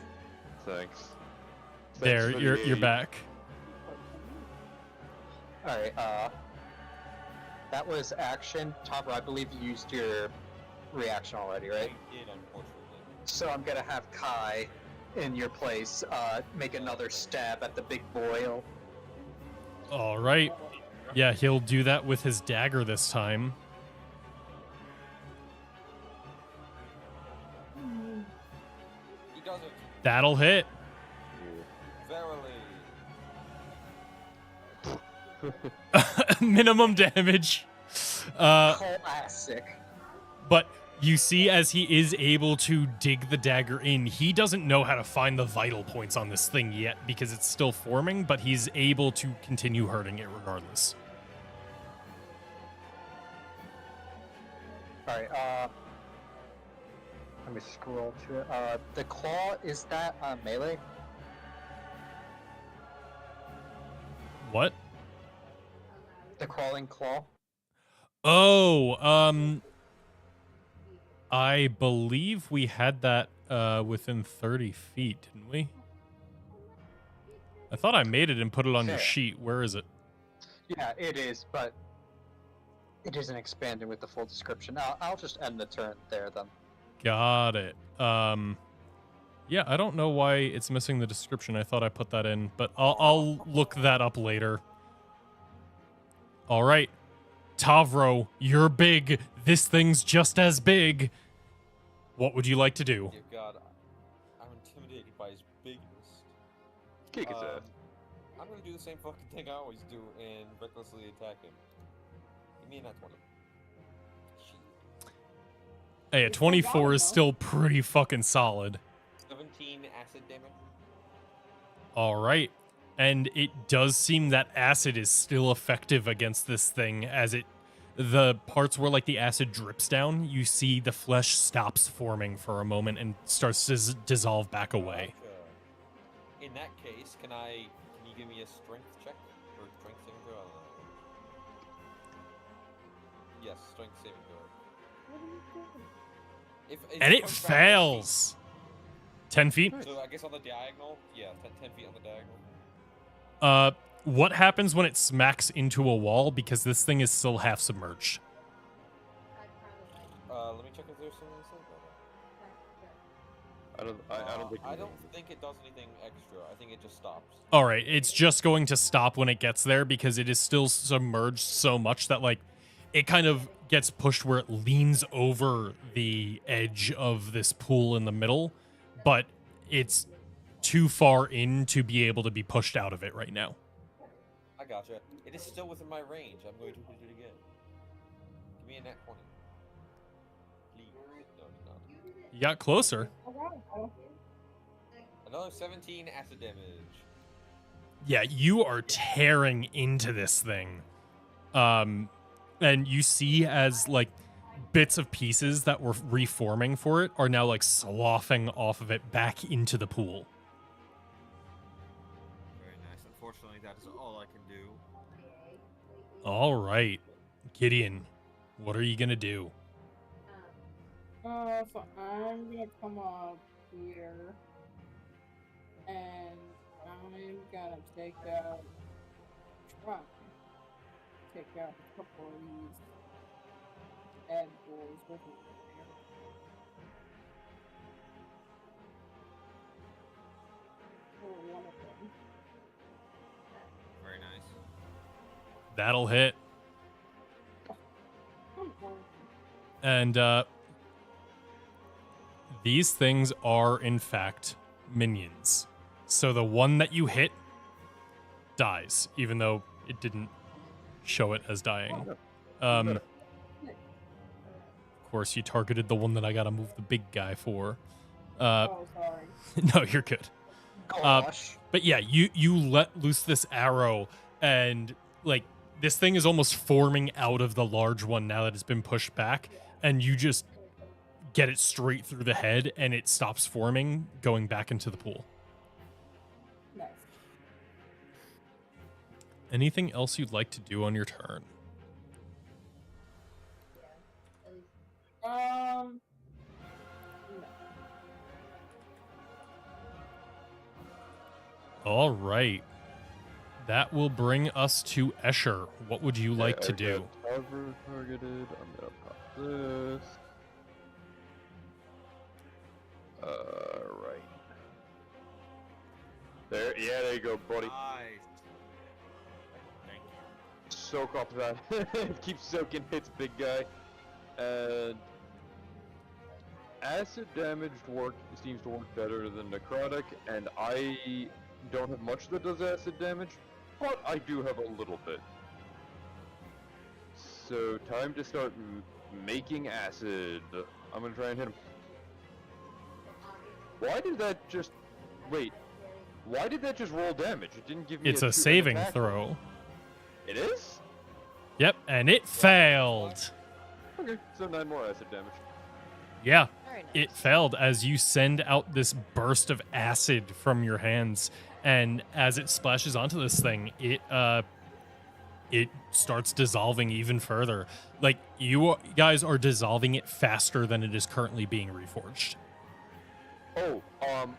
Thanks. There, for the you're aid. back. Alright, that was action. Topper, I believe you used your reaction already, I right? did, unfortunately. So I'm gonna have Kai, in your place, make another stab at the big boil. All right. Yeah, he'll do that with his dagger this time. He does it. That'll hit. Verily. Minimum damage. Classic. But you see, as he is able to dig the dagger in, he doesn't know how to find the vital points on this thing yet because it's still forming, but he's able to continue hurting it regardless. Alright, let me scroll to it. The claw, is that melee? What? The crawling claw? Oh, I believe we had that within 30 feet, didn't we? I thought I made it and put it on your Okay. sheet. Where is it? Yeah, it is, but it isn't expanding with the full description. I'll just end the turn there then. Got it. Yeah, I don't know why it's missing the description. I thought I put that in, but I'll look that up later. All right. Tavro, you're big. This thing's just as big. What would you like to do? Dear God, I'm intimidated by his bigness. Kick his ass. I'm gonna do the same fucking thing I always do and recklessly attack him. Give me a nat 20. Shit. Hey, a 24 is still pretty fucking solid. 17 acid damage. All right. And it does seem that acid is still effective against this thing as the parts where like the acid drips down, you see the flesh stops forming for a moment and starts to dissolve back away. Gotcha. In that case, can you give me a strength check or strength saving throw? Yes, strength saving throw. And it pushed back 10 feet. fails. 10 feet? So I guess on the diagonal, yeah, 10 feet on the diagonal. What happens when it smacks into a wall because this thing is still half submerged? Let me check if there's something else. I don't think it does anything extra. I think it just stops. All right, it's just going to stop when it gets there because it is still submerged so much that like it kind of gets pushed where it leans over the edge of this pool in the middle, but it's too far in to be able to be pushed out of it right now. I gotcha. It is still within my range. I'm going to hit it again. Give me a nat 20. Please. No, it's not. You got closer. Another 17 acid damage. Yeah, you are tearing into this thing. And you see as like bits of pieces that were reforming for it are now like sloughing off of it back into the pool. Very nice. Unfortunately, that is all I can do. All right, Gideon, what are you gonna do? So I'm gonna come up here, and I'm gonna take out a couple of these bad boys with me here. Or one of them. Very nice. That'll hit. Come on. And these things are in fact minions. So the one that you hit dies, even though it didn't show it as dying. Of course, you targeted the one that I gotta move the big guy for. Oh, sorry. No, you're good. Gosh. But yeah, you let loose this arrow, and like this thing is almost forming out of the large one now that it's been pushed back, and you just get it straight through the head, and it stops forming, going back into the pool. Nice. Anything else you'd like to do on your turn? No. All right. That will bring us to Escher. What would you like to do? Cover targeted. I'm gonna pop this. Right. There, yeah, there you go, buddy. Nice. Thank you. Soak up that. Keep soaking hits, big guy. And acid damage seems to work better than necrotic, and I don't have much that does acid damage, but I do have a little bit. So time to start making acid. I'm gonna try and hit him. Why did that just wait? Why did that just roll damage? It didn't give me. It's a saving throw. It is? Yep, and it failed. Okay, so 9 more acid damage. Yeah, Very nice. it failed as you send out this burst of acid from your hands, and as it splashes onto this thing, it starts dissolving even further. Like, you guys are dissolving it faster than it is currently being reforged. Oh,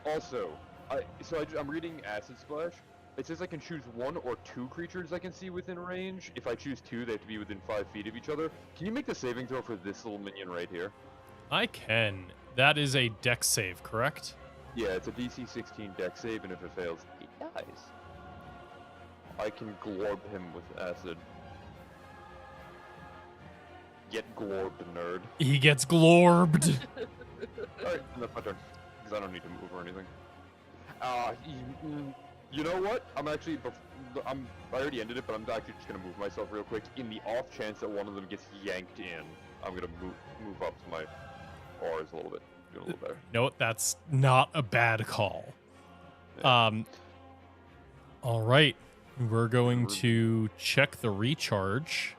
also, I'm reading Acid Splash. It says I can choose 1 or 2 creatures I can see within range. If I choose 2, they have to be within 5 feet of each other. Can you make the saving throw for this little minion right here? I can. That is a dex save, correct? Yeah, it's a DC 16 dex save, and if it fails, he dies. I can glorb him with acid. Get glorbed, nerd. He gets glorbed. Alright, that's my turn. Because I don't need to move or anything. You know what? I already ended it, but I'm actually just gonna move myself real quick. In the off chance that one of them gets yanked in, I'm gonna move up to my bars a little bit. Do a little better. No, that's not a bad call. Yeah. All right. We're going to check the recharge.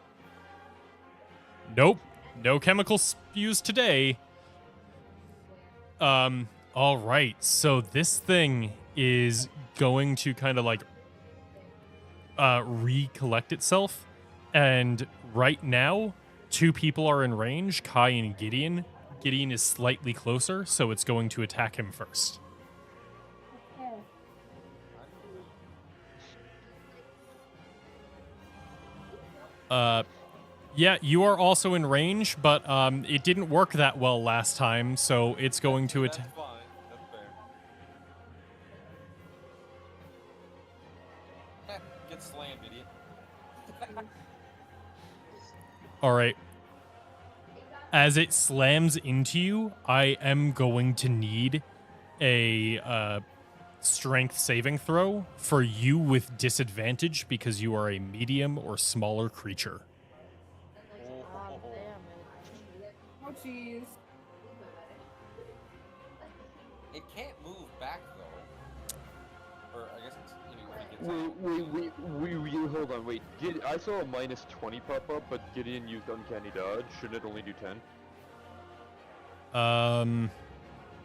Nope. No chemical spews today. All right. So this thing is going to kind of like recollect itself. And right now, 2 people are in range, Kai and Gideon. Gideon is slightly closer, so it's going to attack him first. Yeah, you are also in range, but it didn't work that well last time, so it's going to That's attack. fine. That's fair. Get slammed, idiot. All right. As it slams into you, I am going to need a strength saving throw for you with disadvantage because you are a medium or smaller creature. God damn it. Oh, jeez. It can't move back though. Or I guess it's if it gets Wait, hold on, wait. I saw a minus 20 pop up, but Gideon used Uncanny Dodge. Shouldn't it only do 10?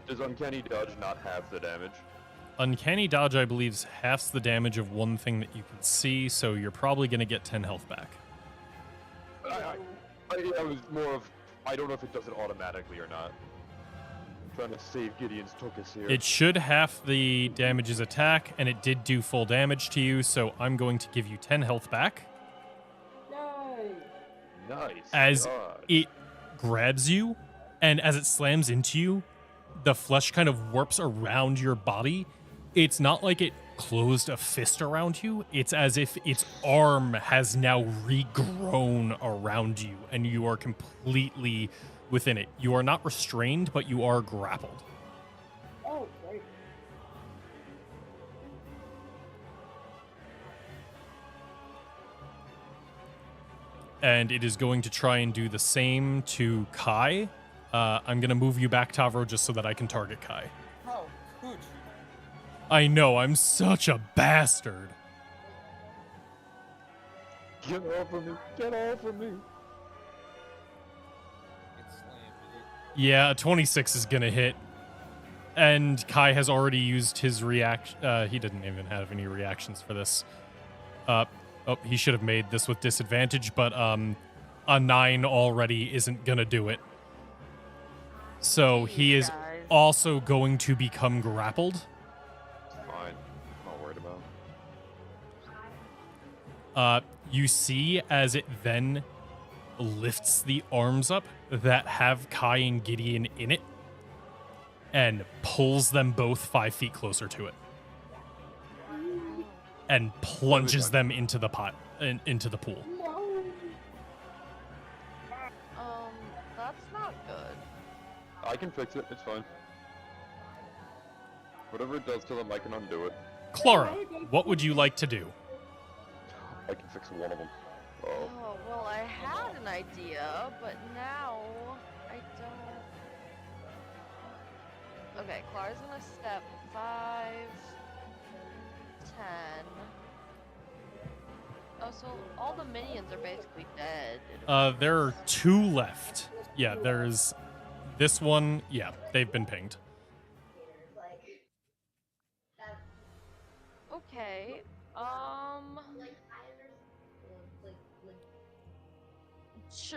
Does Uncanny Dodge not have the damage? Uncanny Dodge, I believe, is half the damage of one thing that you can see, so you're probably going to get 10 health back. I was more of, I don't know if it does it automatically or not. I'm trying to save Gideon's Tuchus here. It should half the damage's attack, and it did do full damage to you, so I'm going to give you 10 health back. Yay! Nice. As dodge. it grabs you, and as it slams into you, the flesh kind of warps around your body. It's not like it closed a fist around you. It's as if its arm has now regrown around you, and you are completely within it. You are not restrained, but you are grappled. Oh, great. And it is going to try and do the same to Kai. I'm going to move you back, Tavro, just so that I can target Kai. How could you? I know, I'm such a bastard. Get off of me! Get off of me! Get slammed, idiot. Yeah, a 26 is going to hit. And Kai has already used his reaction. He didn't even have any reactions for this. Oh, he should have made this with disadvantage, but a 9 already isn't going to do it. So he is Guys. also going to become grappled. Fine. I'm not worried about You see as it then lifts the arms up that have Kai and Gideon in it and pulls them both 5 feet closer to it and plunges them into the pot into the pool. That's not good. I can fix it. It's fine. Whatever it does to them, I can undo it. Clara, what would you like to do? I can fix one of them. Oh, well, I had an idea, but now I don't. Okay, Clara's gonna step 5, 10. Oh, so all the minions are basically dead. There are 2 left. Yeah, there's this one. Yeah, they've been pinged.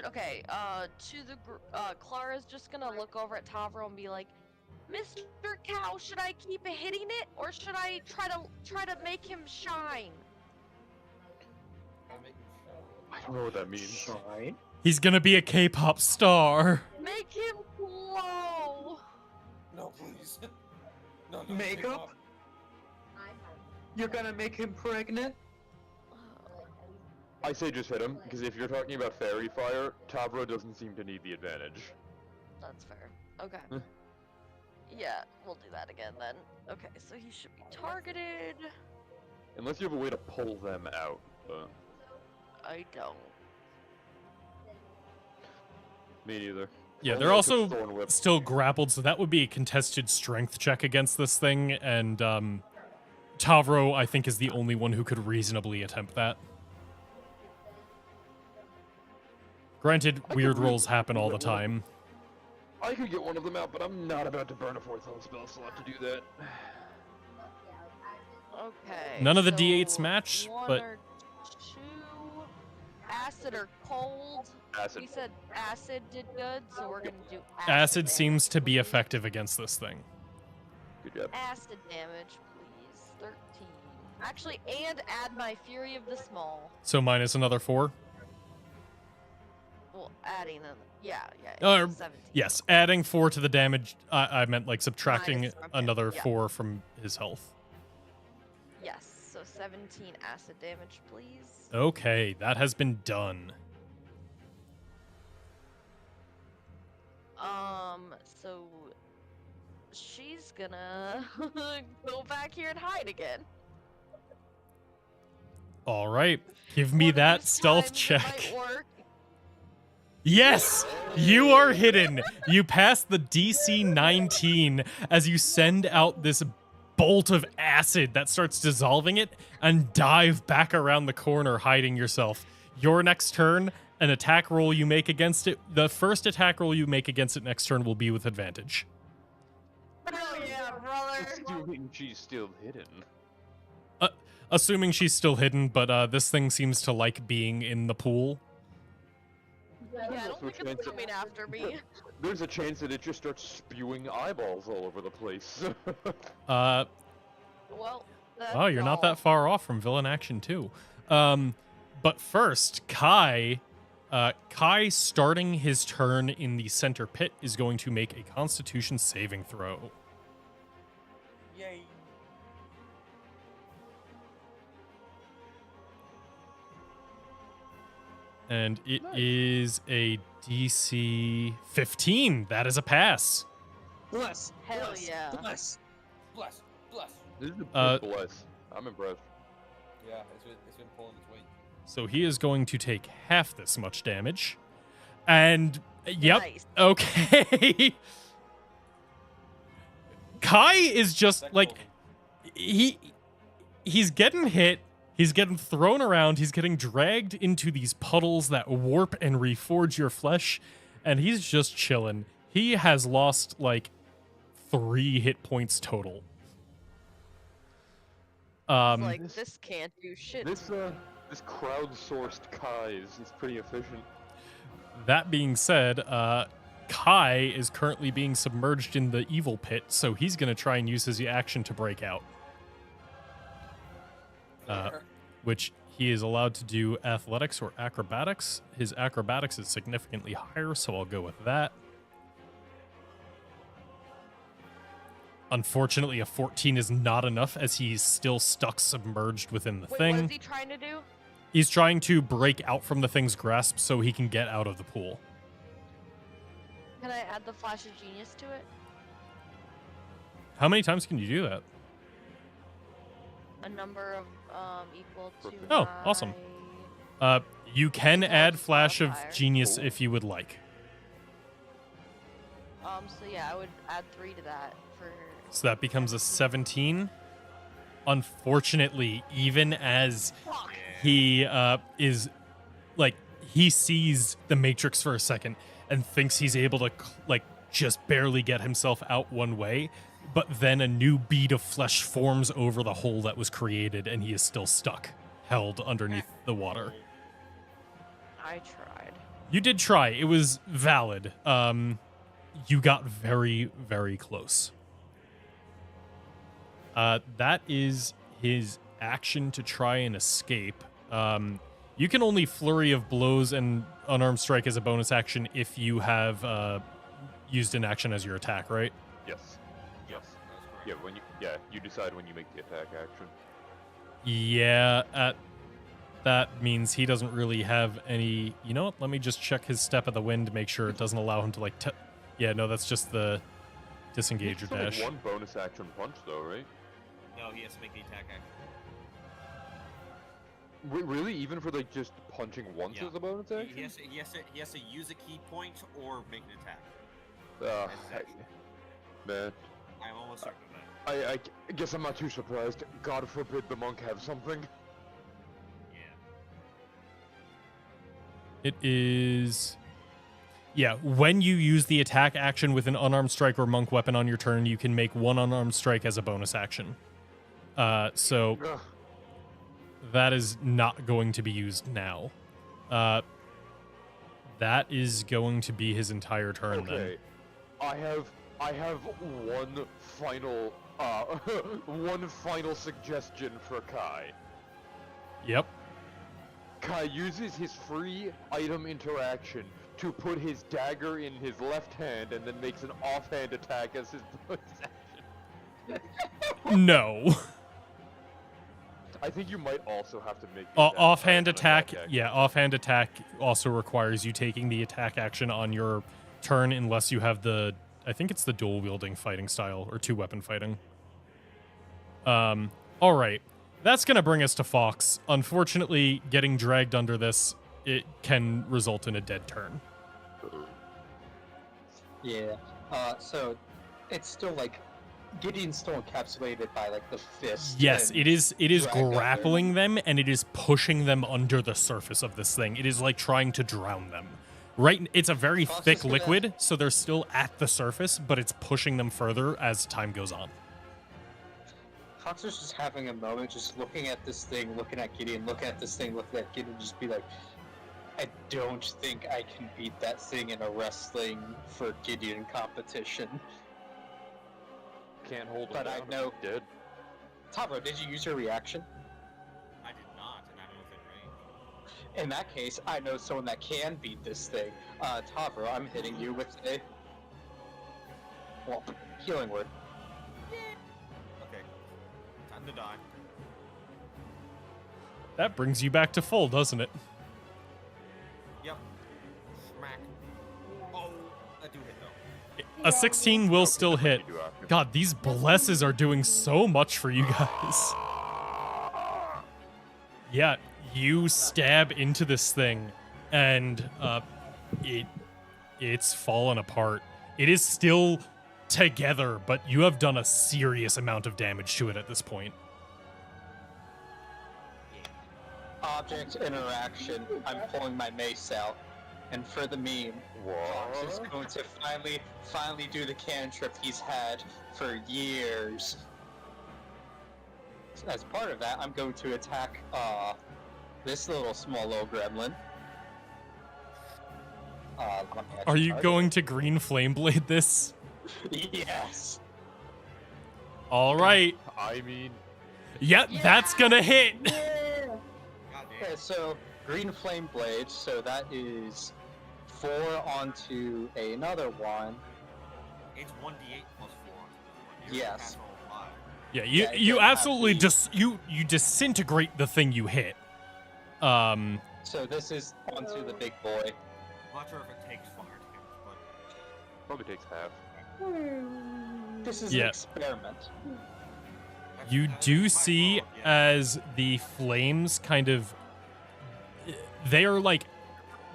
Okay, Clara's just gonna look over at Tavro and be like, Mr. Cow, should I keep hitting it, or should I try to make him shine? I don't know what that means. Shine. He's gonna be a K-pop star. Make him glow! No, please. No, Makeup? You're gonna make him pregnant? I say just hit him, because if you're talking about fairy fire, Tavro doesn't seem to need the advantage. That's fair. Okay. Yeah, we'll do that again then. Okay, so he should be targeted. Unless you have a way to pull them out. I don't. Me neither. Yeah, Only they're I also took Thorn Whip. still grappled, so that would be a contested strength check against this thing, and Tavro, I think, is the only one who could reasonably attempt that. Granted, weird rolls happen all the time. I could get one of them out, but I'm not about to burn a 4th level spell slot to do that. Okay. None of the so D8s match, one but or 2 acid or cold. Acid. He said acid did good, so we're gonna do acid. acid damage. seems to be effective against this thing. Good job. Acid damage, please. 13. Actually, and add my Fury of the Small. So minus another 4. Well, adding them. Yeah. 17. Yes, adding 4 to the damage. I meant like subtracting Minus from him, another yeah. 4 from his health. Yes, so 17 acid damage, please. Okay, that has been done. So she's gonna go back here and hide again. All right, give me One of that these stealth times it check. might work. Yes, you are hidden. You pass the DC 19 as you send out this bolt of acid that starts dissolving it and dive back around the corner, hiding yourself. Your next turn, an attack roll you make against it, the first attack roll you make against it next turn will be with advantage. Hell yeah, brother. Assuming she's still hidden. Assuming she's still hidden, but this thing seems to like being in the pool. Yeah, I don't Which think means- it's coming after me. There's a chance that it just starts spewing eyeballs all over the place. Well, that's Oh, you're not all. that far off from villain action too. But first, Kai starting his turn in the center pit is going to make a Constitution saving throw. Yay. And it is a DC 15. That is a pass. Bless. Hell bless, yeah. Bless. Bless. This is a Uh, big bless. I'm impressed. Yeah, it's been pulling its weight. So he is going to take half this much damage. And yep. Nice. Okay. Kai is just That like killed he's getting hit, he's getting thrown around, he's getting dragged into these puddles that warp and reforge your flesh, and he's just chilling. He has lost like 3 hit points total. It's like, this can't do shit. This crowdsourced Kai is pretty efficient. That being said, Kai is currently being submerged in the evil pit, so he's going to try and use his action to break out. Fair. Which he is allowed to do athletics or acrobatics. His acrobatics is significantly higher, so I'll go with that. Unfortunately, a 14 is not enough as he's still stuck submerged within the Wait, thing. what is he trying to do? He's trying to break out from the thing's grasp so he can get out of the pool. Can I add the flash of genius to it? How many times can you do that? A number of equal to. Oh, awesome. You can add Flash of Genius if you would like. So yeah, I would add 3 to that for. So that becomes a 17. Unfortunately, even as he is like he sees the Matrix for a second and thinks he's able to like just barely get himself out one way, but then a new bead of flesh forms over the hole that was created and he is still stuck, held underneath the water. I tried. You did try. It was valid. You got very, very close. That is his action to try and escape. You can only flurry of blows and unarmed strike as a bonus action if you have used an action as your attack, right? Yes. Yes. Yeah, you decide when you make the attack action. Yeah, that means he doesn't really have any... You know what? Let me just check his step of the wind to make sure it doesn't allow him to, like... Yeah, no, that's just the disengage or It's only dash. one bonus action punch, though, right? No, he has to make the attack action. Really? Even for, like, just punching once Yeah. as a bonus action? He has to use a key point or make an attack. Man, I'm almost certain of that. I guess I'm not too surprised. God forbid the monk have something. Yeah. It is... Yeah, when you use the attack action with an unarmed strike or monk weapon on your turn, you can make one unarmed strike as a bonus action. So Ugh. that is not going to be used now. That is going to be his entire turn then. I have one final one final suggestion for Kai. Yep. Kai uses his free item interaction to put his dagger in his left hand and then makes an offhand attack as his bonus action. No. I think you might also have to make the Offhand as an attack. action. Yeah, offhand attack also requires you taking the attack action on your turn unless you have the... I think it's the dual wielding fighting style or 2-weapon fighting. All right. That's going to bring us to Fox. Unfortunately, getting dragged under this, it can result in a dead turn. Yeah. So it's still like Gideon's still encapsulated by like the fist. Yes, and it is dragged under. grappling them and it is pushing them under the surface of this thing. It is like trying to drown them. Right, it's a very Fox thick is gonna- liquid, so they're still at the surface, but it's pushing them further as time goes on. Fox was just having a moment, just looking at this thing, looking at Gideon, looking at this thing, looking at Gideon, just be like, I don't think I can beat that thing in a wrestling for Gideon competition. Can't hold him But I down if know- he's dead. Tavro, did you use your reaction? I did not, and I'm within range. In that case, I know someone that can beat this thing. Tavro, I'm hitting you with a... Well, healing word. Okay. Time to die. That brings you back to full, doesn't it? Yep. Smack. Oh, that do hit though. A 16 will still hit. You do after. God, these blesses are doing so much for you guys. Yeah, you stab into this thing, and it's fallen apart. It is still together, but you have done a serious amount of damage to it at this point. Object interaction. I'm pulling my mace out. And for the meme, Fox is What? going to finally do the cantrip he's had for years. As part of that, I'm going to attack this small little gremlin. Let me actually Are you target going to green flame blade this? it. Yes. All right. I mean, Yep, that's gonna hit. Yeah. God damn Okay, so green flame blade, so that is 4 onto another one. It's 1d8 plus 4. Yes. Yeah, Yeah, it you didn't have absolutely the- just you disintegrate the thing you hit. So this is onto the big boy. I'm not sure if it takes fire damage, but Probably takes half. This is Yeah. an experiment. You that's do my see fault, yeah. as the flames kind of they are like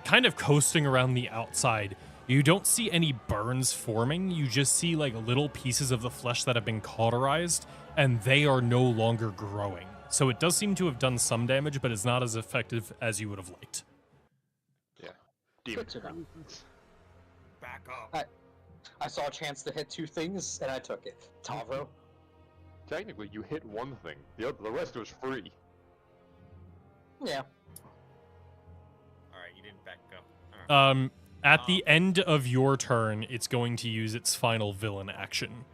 kind of coasting around the outside. You don't see any burns forming. You just see like little pieces of the flesh that have been cauterized, and they are no longer growing. So it does seem to have done some damage, but it's not as effective as you would have liked. Yeah. Good to know. Back up. I saw a chance to hit 2 things, and I took it. Tavro. Technically, you hit one thing. The rest was free. Yeah. Alright, you didn't back up. Alright. At the end of your turn, it's going to use its final villain action.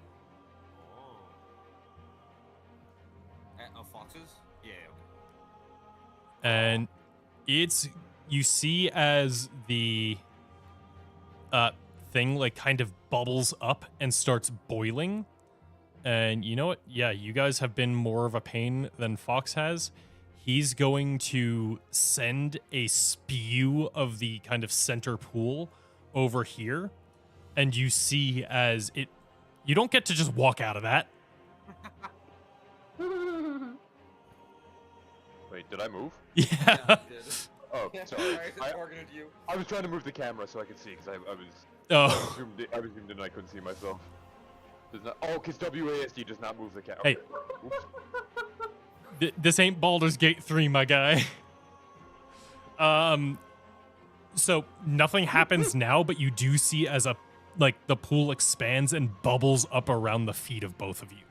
Foxes? Yeah, okay. And it's you see as the thing like kind of bubbles up and starts boiling. And you know what? Yeah, you guys have been more of a pain than Fox has. He's going to send a spew of the kind of center pool over here. And you see as it you don't get to just walk out of that. Wait, did I move? Yeah. Oh, Yeah, sorry. I targeted you. I was trying to move the camera so I could see, because I was Oh. I was zoomed in and I couldn't see myself. Does not, oh, because WASD does not move the camera. Hey. Oops. This ain't Baldur's Gate 3, my guy. So nothing happens now, but you do see as the pool expands and bubbles up around the feet of both of you.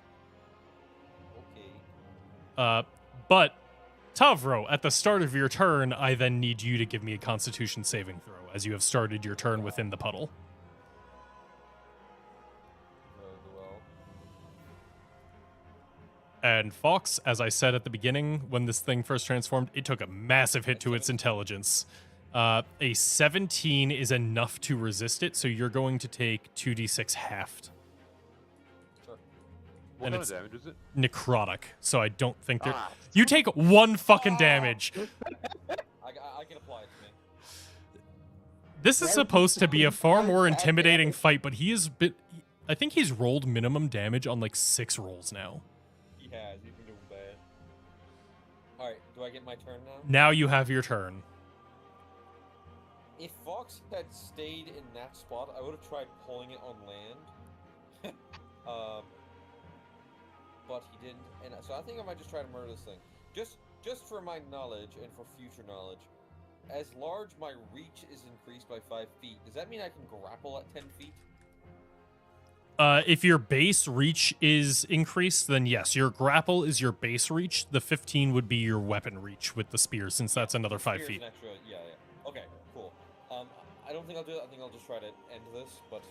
Okay. But Tavro, at the start of your turn, I then need you to give me a Constitution saving throw, as you have started your turn within the puddle. Very well. And Fox, as I said at the beginning, when this thing first transformed, it took a massive hit to its intelligence. A 17 is enough to resist it, so you're going to take 2d6 halved. Sure. What And kind it's of damage is it? Necrotic, so I don't think there. Ah. You take 1 fucking damage. I can apply it to me. This is supposed to be a far more intimidating fight, but he is I think he's rolled minimum damage on like 6 rolls now. He has. He's been doing bad. Alright, do I get my turn now? Now you have your turn. If Fox had stayed in that spot, I would have tried pulling it on land. But he didn't, and so I think I might just try to murder this thing. Just for my knowledge and for future knowledge, as large my reach is increased by 5 feet, does that mean I can grapple at 10 feet? If your base reach is increased, then yes, your grapple is your base reach. The 15 would be your weapon reach with the spear, since that's another 5 Here's feet. an extra, yeah. Okay, cool. I don't think I'll do it. I think I'll just try to end this, but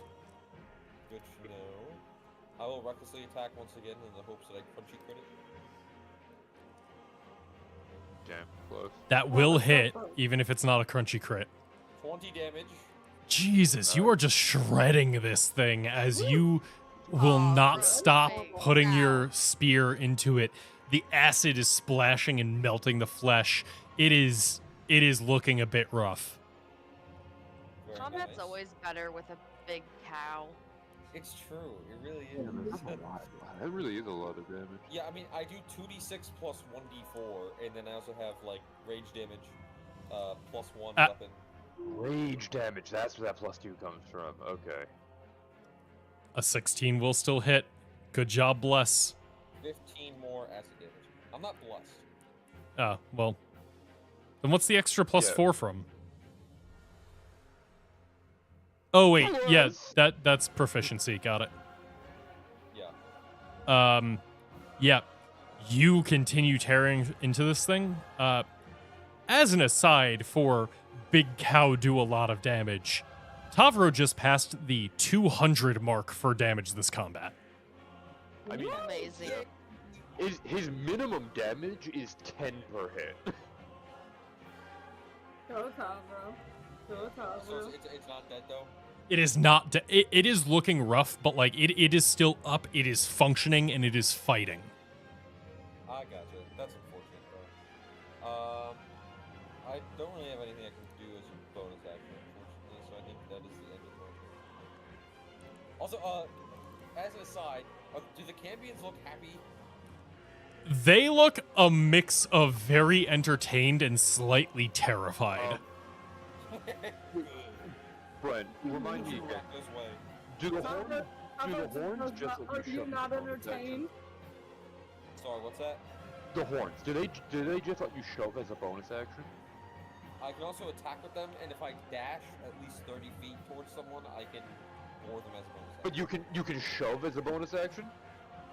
good to know. I will recklessly attack once again in the hopes that I crunchy crit it. Damn, close. That will hit, even if it's not a crunchy crit. 20 damage. Jesus, you are just shredding this thing as you will not stop putting your spear into it. The acid is splashing and melting the flesh. It is looking a bit rough. Very Combat's nice. always better with a big cow. It's true. It really is. That really is a lot of damage. Yeah, I mean, I do 2d6 plus 1d4, and then I also have, like, rage damage, plus 1 weapon. Rage damage, that's where that +2 comes from. Okay. A 16 will still hit. Good job, Bless. 15 more acid damage. I'm not blessed. Oh, well. Then what's the extra plus Yeah. 4 from? Oh, wait. Yeah, that's proficiency. Got it. Yeah. Yeah. You continue tearing into this thing. As an aside for Big Cow do a lot of damage, Tavro just passed the 200 mark for damage this combat. I mean, Amazing. his minimum damage is 10 per hit. Go Tavro. Go So Tavro. it's not dead though. It is not. It is looking rough, but like it is still up. It is functioning and it is fighting. I gotcha. That's unfortunate though. I don't really have anything I can do as a bonus action, unfortunately. So I think that is the end of the turn. Also, as an aside, do the Cambions look happy? They look a mix of very entertained and slightly terrified. Brent, remind me again. This way. Do the Tavro, horns just let are you you shove not as a bonus action? entertained? Sorry, what's that? The horns. Do they just let you shove as a bonus action? I can also attack with them, and if I dash at least 30 feet towards someone, I can bore them as a bonus action. But you can shove as a bonus action?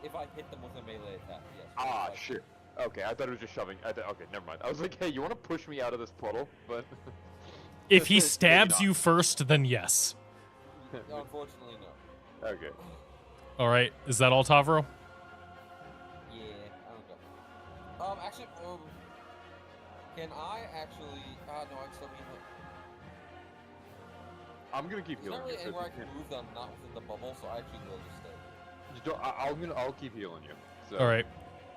If I hit them with a melee attack, yes. Ah, Like, shit. Okay, I thought it was just shoving. Okay, never mind. I was like, hey, you want to push me out of this puddle? But If he maybe stabs not. you first, then yes. Unfortunately, no. Okay. All right, is that all, Tavro? Yeah, I don't know. Actually, can I actually? No, I still mean. I'm gonna keep There's healing not really you. anywhere I can move that I'm not within the bubble, so I actually will just stay. I'll keep healing you. So, All right,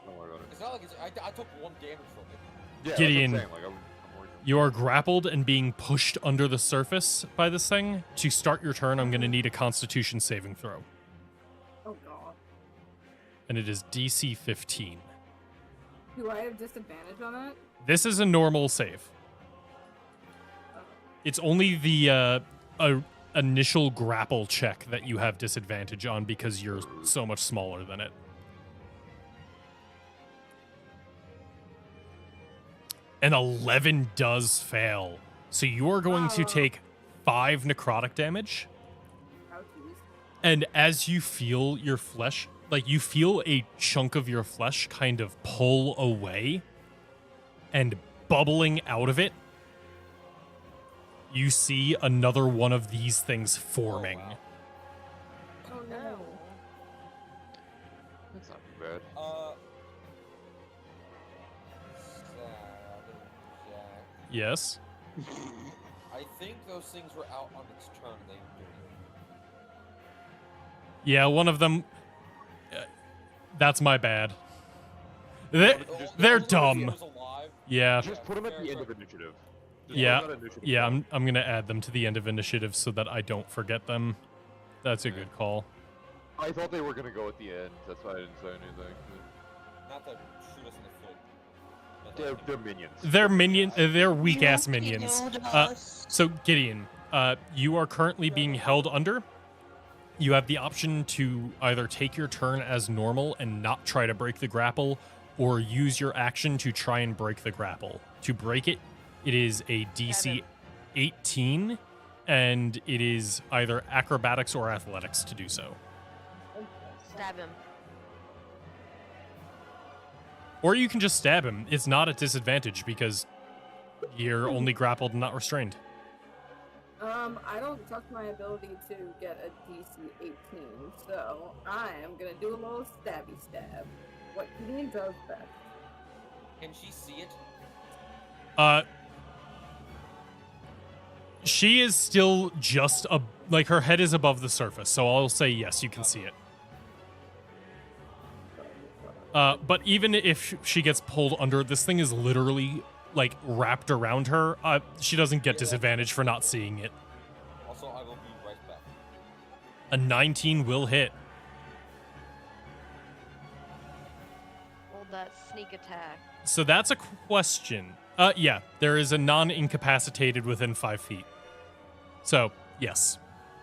Don't worry about it. It's not like I took 1 damage from it. Yeah, Gideon. That's what I'm saying. Like, I'm worried. you are grappled and being pushed under the surface by this thing. To start your turn, I'm going to need a Constitution saving throw, Oh god. and it is DC 15. Do I have disadvantage on it? This is a normal save. It's only the initial grapple check that you have disadvantage on because you're so much smaller than it. An 11 does fail. So you are going to Oh. take 5 necrotic damage. Ouchies. And as you feel your flesh, like you feel a chunk of your flesh kind of pull away and bubbling out of it, you see another one of these things forming. wow. Oh no. That's not too bad. Jack. Yes. I think those things were out on its turn. They were doing it. Yeah, one of them. That's my bad. They're It dumb. was alive. Yeah. Just put them at fair, the end fair. of initiative. Just Yeah. put 'em at initiative Yeah, one. I'm gonna add them to the end of initiative so that I don't forget them. That's a good call. I thought they were gonna go at the end. That's why I didn't say anything. Not to shoot us in the foot. but They're minions. They're minion. They're weak ass minions. So Gideon, you are currently being held under. You have the option to either take your turn as normal and not try to break the grapple, or use your action to try and break the grapple. To break it, it is a DC 18, and it is either acrobatics or athletics to do so. Stab him. Or you can just stab him. It's not at disadvantage because you're only grappled and not restrained. I don't trust my ability to get a DC 18, so I am gonna do a little stabby stab. What Gideon does best. Can she see it? She is still just like her head is above the surface, so I'll say yes, you can see it. But even if she gets pulled under, this thing is literally like wrapped around her. She doesn't get disadvantage for not seeing it. Also, I will be right back. A 19 will hit. Roll that sneak attack. So that's a question. Yeah, there is a non-incapacitated within 5 feet. So, yes.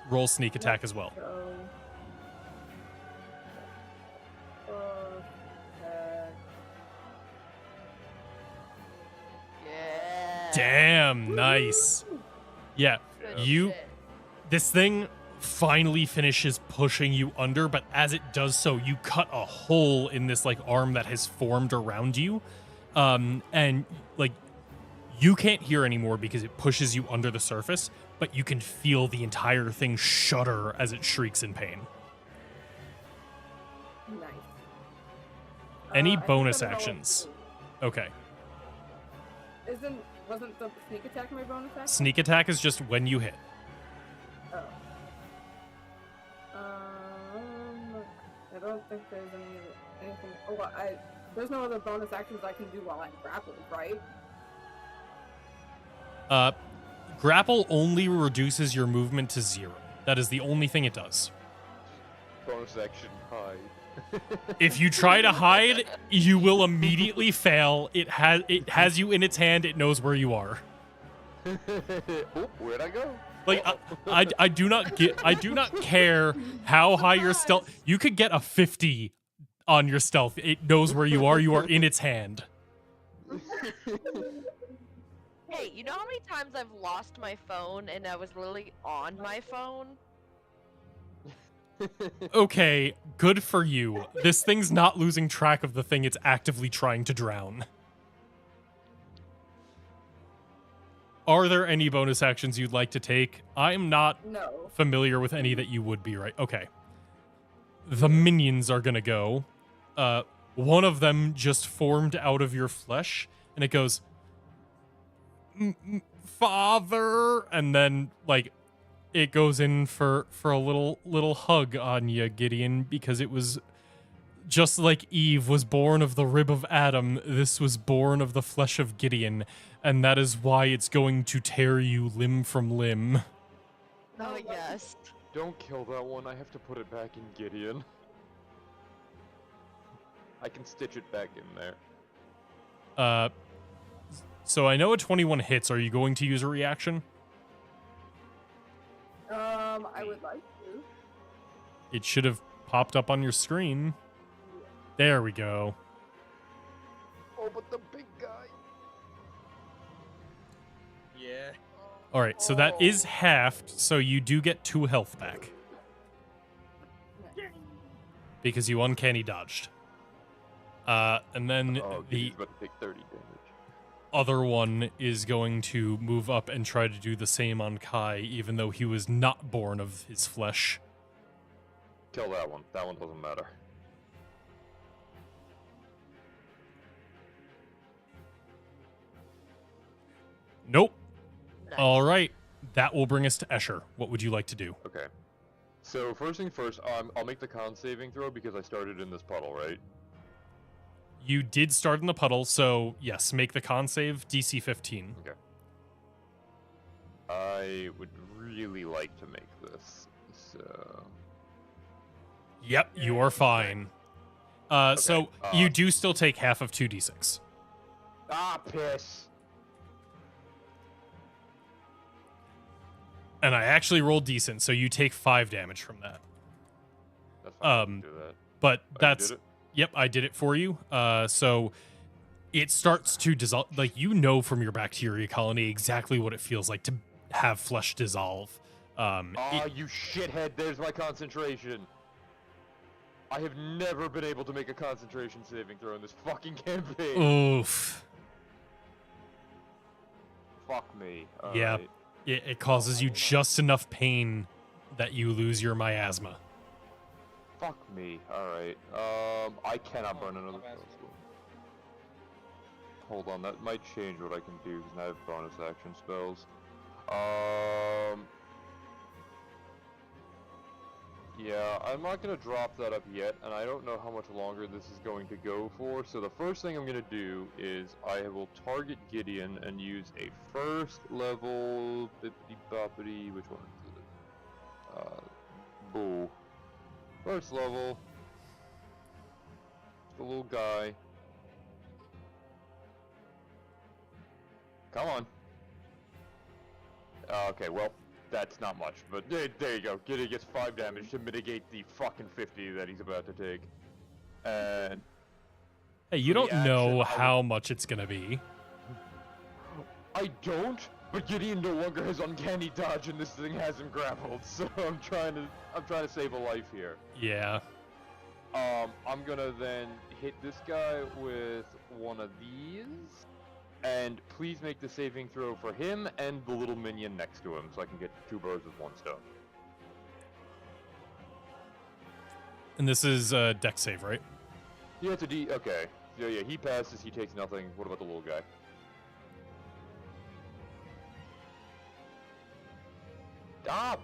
Roll sneak attack as well. So. Yeah. Damn, nice. Yeah, Good you shit. this thing finally finishes pushing you under, but as it does so, you cut a hole in this like arm that has formed around you. And like you can't hear anymore because it pushes you under the surface, but you can feel the entire thing shudder as it shrieks in pain. Nice. Any I think bonus I'm gonna roll actions? two. Okay. Wasn't the sneak attack my bonus action? Sneak attack is just when you hit. Oh. I don't think there's anything. Oh, there's no other bonus actions I can do while I'm grappled, right? Grapple only reduces your movement to 0. That is the only thing it does. Bonus action hide. If you try to hide, you will immediately fail. It has you in its hand. It knows where you are. Oh, where'd I go? Like I do not care how high your stealth. You could get a 50 on your stealth. It knows where you are. You are in its hand. Hey, you know how many times I've lost my phone and I was literally on my phone? Okay, good for you. This thing's not losing track of the thing it's actively trying to drown. Are there any bonus actions you'd like to take? I'm not familiar with any that you would be, right? Okay. The minions are gonna go. One of them just formed out of your flesh, and it goes, Father, and then, like, it goes in for a little hug on you, Gideon, because it was just like Eve was born of the rib of Adam, this was born of the flesh of Gideon, and that is why it's going to tear you limb from limb. Oh, yes. Don't kill that one. I have to put it back in Gideon. I can stitch it back in there. So I know a 21 hits. Are you going to use a reaction? I would like to. It should have popped up on your screen. There we go. Oh, but the big guy. Yeah. All right, so that is halved, so you do get 2 health back. Because you uncanny dodged. And then He's about to take 30 damage. other one is going to move up and try to do the same on Kai, even though he was not born of his flesh. Kill that one. That one doesn't matter. Nope. Nice. All right. That will bring us to Escher. What would you like to do? Okay. So first thing first, I'll make the con saving throw because I started in this puddle, right? You did start in the puddle, so yes, make the con save, DC 15. Okay. I would really like to make this, so... Yep, you are fine. So you do still take half of 2d6. Ah, piss! And I actually rolled decent, so you take 5 damage from that. That's fine, I can do that. But Oh, you that's... did it? Yep, I did it for you. So it starts to dissolve. Like, you know from your bacteria colony exactly what it feels like to have flesh dissolve. You shithead, there's my concentration. I have never been able to make a concentration saving throw in this fucking campaign. Oof. Fuck me. Yeah. Alright. It causes you just enough pain that you lose your miasma. Fuck me. Alright. I cannot burn another spell. Hold on, that might change what I can do because now I have bonus action spells. Yeah, I'm not gonna drop that up yet, and I don't know how much longer this is going to go for, so the first thing I'm gonna do is I will target Gideon and use a first level bippity-boppity, which one is it? Boo. First level. The little guy. Come on. Okay, well, that's not much, but there you go. Gideon gets 5 damage to mitigate the fucking 50 that he's about to take. And... Hey, you don't know reaction, how much it's gonna be. I don't, but Gideon no longer has uncanny dodge and this thing hasn't grappled, so I'm trying to save a life here. Yeah. I'm gonna then hit this guy with one of these, and please make the saving throw for him and the little minion next to him, so I can get 2 birds with 1 stone. And this is dex save, right? Yeah, it's a D. Okay. Yeah, he passes. He takes nothing. What about the little guy? Stop!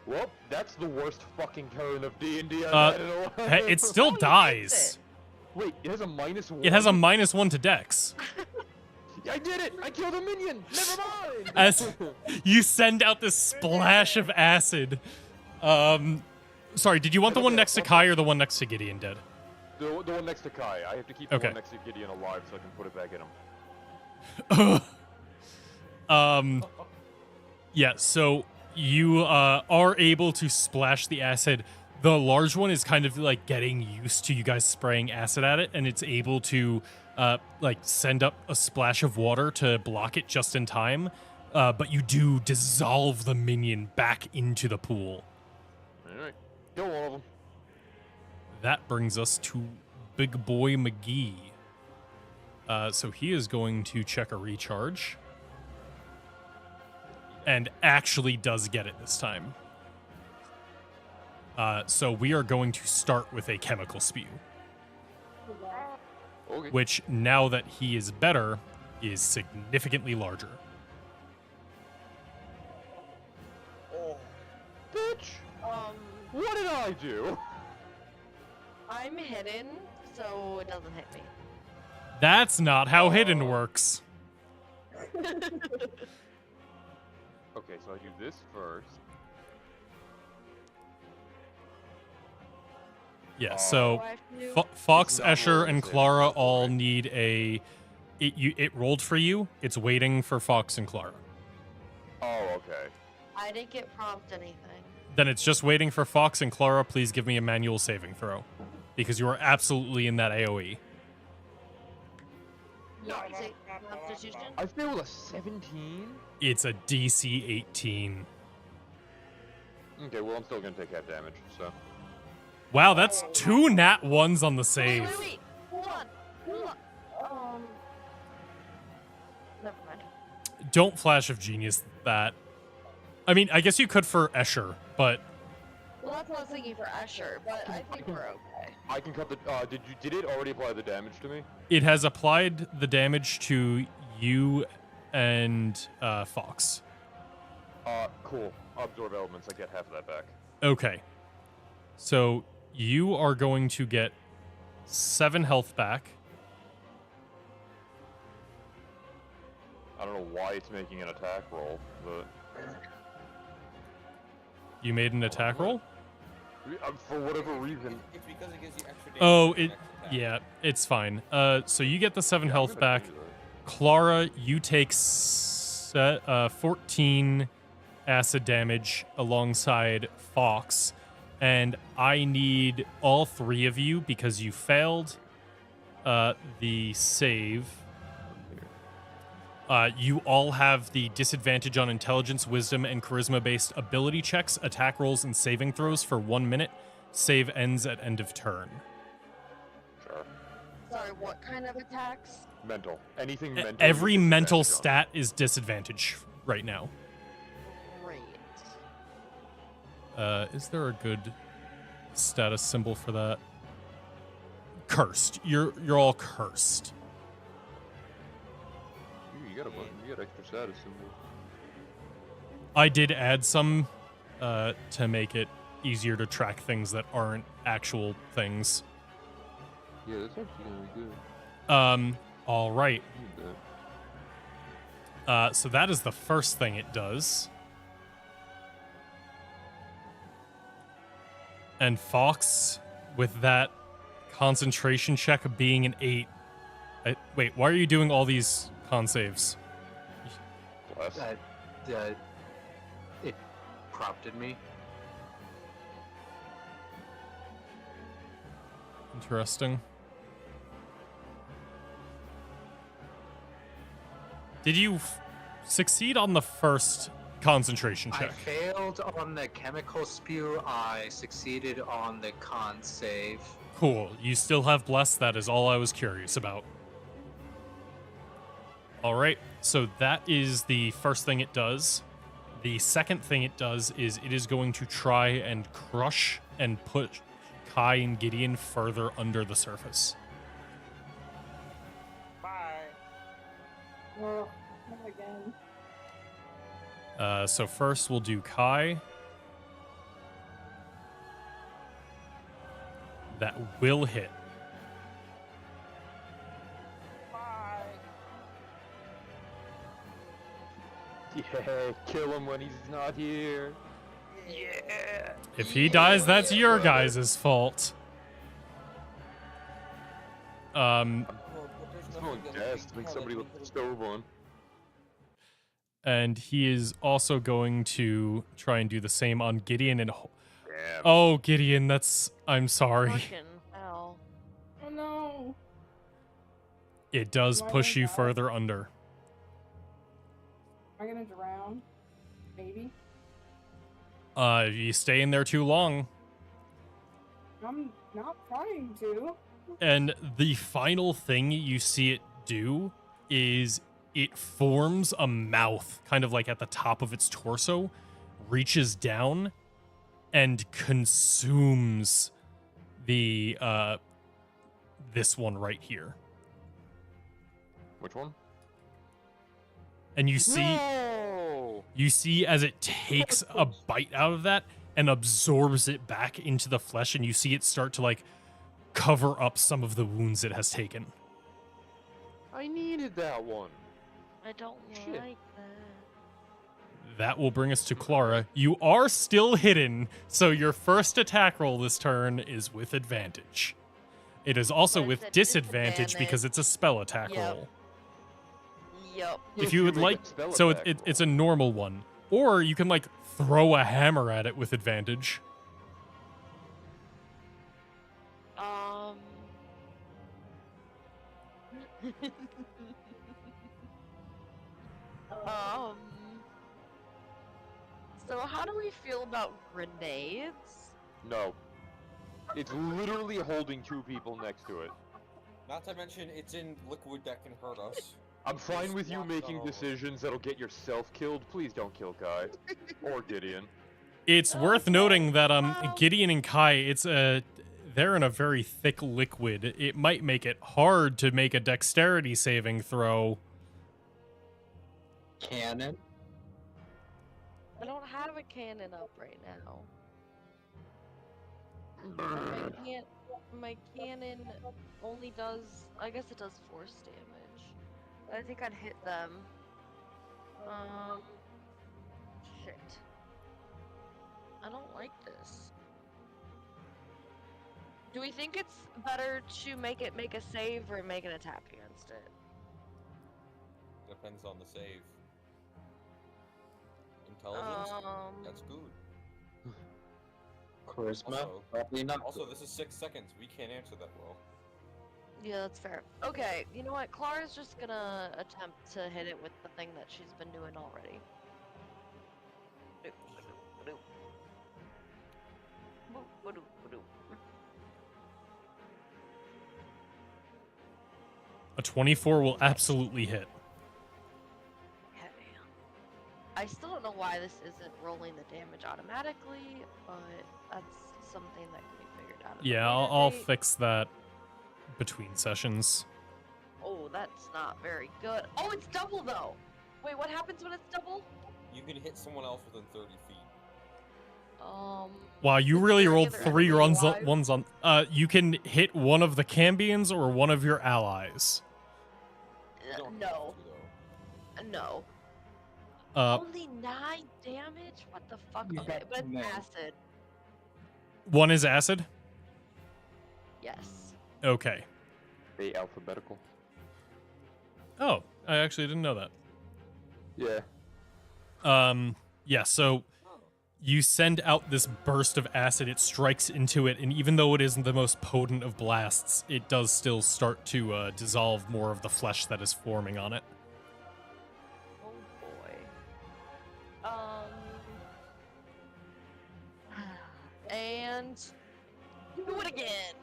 Well, that's the worst fucking turn of D&D I've had in a while. Hey, it still Oh, you dies. fixed Wait, it has a -1? It has a -1 to Dex. I did it! I killed a minion! Never mind! As you send out this splash of acid. Sorry, did you want the one next to Kai or the one next to Gideon dead? The one next to Kai. I have to keep the Okay. one next to Gideon alive so I can put it back in him. Yeah, so you are able to splash the acid. The large one is kind of like getting used to you guys spraying acid at it, and it's able to like send up a splash of water to block it just in time. But you do dissolve the minion back into the pool. Alright. Kill one of them. That brings us to Big Boy McGee. So he is going to check a recharge. And actually does get it this time. So we are going to start with a chemical spew. Okay. Which, now that he is better, is significantly larger. Oh, Bitch! What did I do? I'm hidden, so it doesn't hit me. That's not how hidden works. Okay, so I do this first. Yeah, so Do I have to do- Fox, It's not Escher, rolling and saving Clara throws, all right? need a... It rolled for you. It's waiting for Fox and Clara. Oh, okay. I didn't get prompt anything. Then it's just waiting for Fox and Clara. Please give me a manual saving throw. Because you are absolutely in that AoE. No, is it Constitution? I failed a 17? It's a DC 18. Okay, well, I'm still gonna take half damage, so. Wow, that's 2 nat 1s on the save. Wait. Hold on. Never mind. Don't Flash of Genius that. I mean, I guess you could for Escher, but Well, that's what I was thinking for Escher, but I think we're okay. I can cut the. Did it already apply the damage to me? it has applied the damage to you and Fox. Cool. Absorb elements. I get half of that back. Okay. So you are going to get 7 health back. I don't know why it's making an attack roll, but You made an attack roll? for whatever reason. It's because it gives you extra damage. Oh, for an it. extra attack. Yeah, it's fine. So you get the 7 Yeah, I'm health gonna back. do that. Clara, you take 14 acid damage alongside Fox, and I need all 3 of you because you failed the save. You all have the disadvantage on intelligence, wisdom, and charisma-based ability checks, attack rolls, and saving throws for 1 minute. Save ends at end of turn. Sure. Sorry, what kind of attacks? Mental. Anything mental. Every you get mental disadvantage on. stat is disadvantage right now. Great. Is there a good status symbol for that? Cursed. You're all cursed. Ooh, you got a button. You got extra status symbols. I did add some to make it easier to track things that aren't actual things. Yeah, that's actually gonna be good. All right. I need that. So that is the first thing it does. And Fox, with that concentration check being an 8. Wait, why are you doing all these con saves? Bless. It prompted me. Interesting. Did you succeed on the first concentration I check? failed on the chemical spew. I succeeded on the con save. Cool. You still have Bless. That is all I was curious about. All right. So that is the first thing it does. The second thing it does is it is going to try and crush and put Kai and Gideon further under the surface. Bye. Oh, not again. So first we'll do Kai. That will hit. Yeah, kill him when he's not here. Yeah. If he dies, that's your guys' fault. Oh, but there's It's nothing going that gas to make somebody look stubborn. And he is also going to try and do the same on Gideon and... Damn. Oh, Gideon, that's... I'm sorry. Fucking hell. Oh no. It does Am I push gonna you die? further under. Am I gonna drown? Maybe. You stay in there too long. I'm not trying to. And the final thing you see it do is it forms a mouth, kind of like at the top of its torso, reaches down, and consumes the this one right here. Which one? And you see No! you see as it takes a bite out of that and absorbs it back into the flesh, and you see it start to like cover up some of the wounds it has taken. I needed that one. I don't Shit. like that. That will bring us to Clara. You are still hidden, so your first attack roll this turn is with advantage. It is also But it's with a disadvantage because disadvantage. it's a spell attack Yep. roll. Yup. If you would make a like, spell so attack it's a normal one, or you can like throw a hammer at it with advantage. Um. So how do we feel about grenades? No. It's literally holding two people next to it. Not to mention, it's in liquid that can hurt us. I'm fine with you Not making so- decisions that'll get yourself killed. Please don't kill Kai. Or Gideon. It's worth Okay. noting that Well- Gideon and Kai, they're in a very thick liquid. It might make it hard to make a dexterity saving throw. Cannon. I don't have a cannon up right now. My cannon only does, I guess it does force damage. I think I'd hit them. Shit. I don't like this. Do we think it's better to make a save or make an attack against it? Depends on the save. Intelligence? That's good. Charisma. Also- Probably not. Also, this is 6 seconds. We can't answer that well. Yeah, that's fair. Okay, you know what? Clara's just gonna attempt to hit it with the thing that she's been doing already. A 24 will absolutely hit. Okay. I still don't know why this isn't rolling the damage automatically, but that's something that can be figured out. at a Yeah, later I'll date. fix that between sessions. Oh, that's not very good. Oh, it's double though. Wait, what happens when it's double? You can hit someone else within 30 feet. Wow, you really there rolled either 3 enemy runs alive? ones on. You can hit one of the Cambions or one of your allies. You don't have No, to, though. no. Uh, Only 9 damage? What the fuck? You Okay, got but it's 9. acid. one is acid. Yes. Okay. A alphabetical. Oh, I actually didn't know that. Yeah. Yeah, so you send out this burst of acid, it strikes into it, and even though it isn't the most potent of blasts, it does still start to dissolve more of the flesh that is forming on it. Oh boy. And do it again.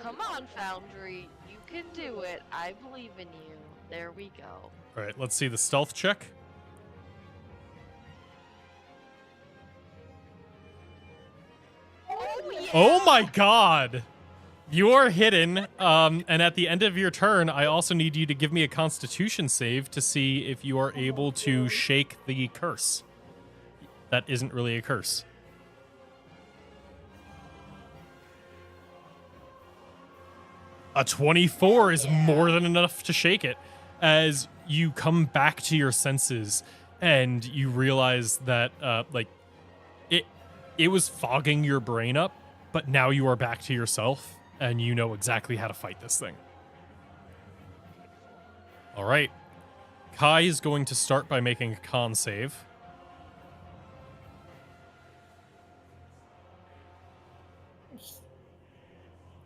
Come on, Foundry. You can do it. I believe in you. There we go. All right, let's see the stealth check. Oh yeah. Oh my god! You are hidden, and at the end of your turn, I also need you to give me a Constitution save to see if you are able to shake the curse. That isn't really a curse. A 24 is more than enough to shake it, as you come back to your senses and you realize that, it was fogging your brain up, but now you are back to yourself and you know exactly how to fight this thing. All right. Kai is going to start by making a con save.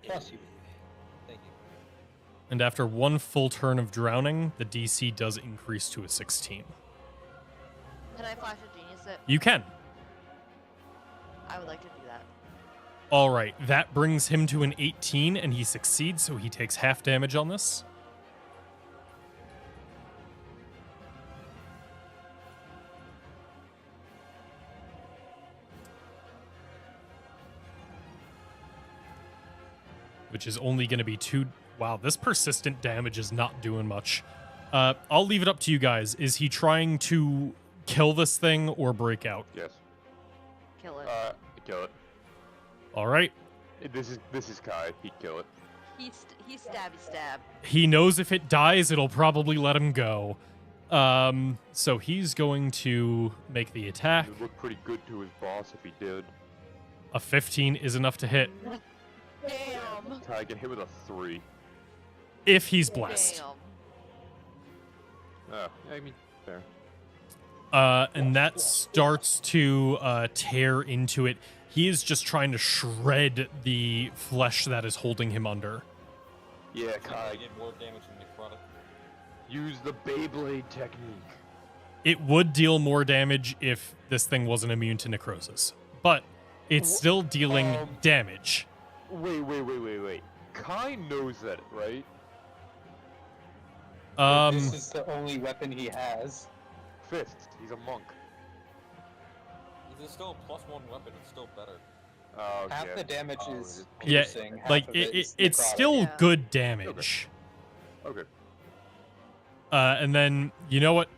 Plus you. Thank you. And after one full turn of drowning, the DC does increase to a 16. Can I flash a genius it? You can. I would like to do that. All right. That brings him to an 18, and he succeeds, so he takes half damage on this. Which is only going to be 2. Wow, this persistent damage is not doing much. I'll leave it up to you guys. Is he trying to kill this thing or break out? Yes. Kill it. Kill it. All right. This is Kai. He'd kill it. He stabby stab. He knows if it dies, it'll probably let him go. So he's going to make the attack. He would look pretty good to his boss if he did. A 15 is enough to hit Damn. Kai get hit with a 3. if he's blessed. Damn. I mean, fair. And that starts to tear into it. He is just trying to shred the flesh that is holding him under. Yeah, I Kai, did more damage than necrotic. use the Beyblade technique. It would deal more damage if this thing wasn't immune to necrosis, but it's still dealing damage. Wait. Kai knows that, right? This is the only weapon he has. Fists. He's a monk. If it's still a +1 weapon, it's still better. Oh, Half yeah. the damage is Yeah, piercing. half like of it is it's necrotic. still Yeah. good damage. Okay. And then you know what?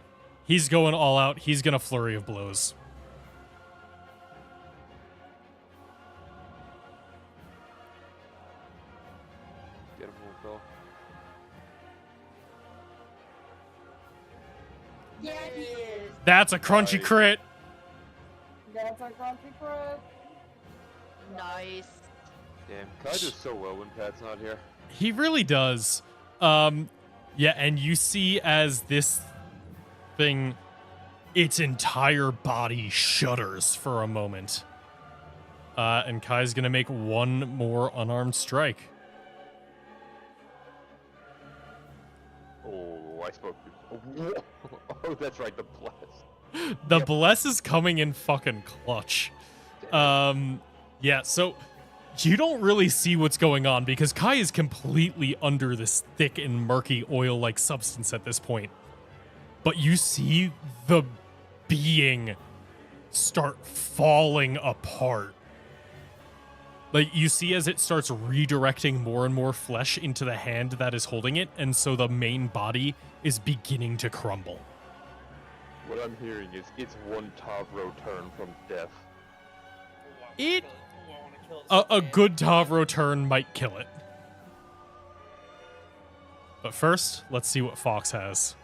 He's going all out. He's gonna flurry of blows. Get him, little fella. Yeah, it is. That's a crunchy Nice. crit. That's our grumpy crit. Nice. Damn, Kai does so well when Pat's not here. He really does. Yeah, and you see as this thing, its entire body shudders for a moment. And Kai's gonna make one more unarmed strike. Oh, I spoke to. Oh, that's right, the bless. The bless is coming in fucking clutch. Yeah, so you don't really see what's going on because Kai is completely under this thick and murky oil-like substance at this point. But you see the being start falling apart. Like, you see as it starts redirecting more and more flesh into the hand that is holding it, and so the main body is beginning to crumble. What I'm hearing is it's one Tavro turn from death. It- A good Tavro turn might kill it. But first, let's see what Fox has.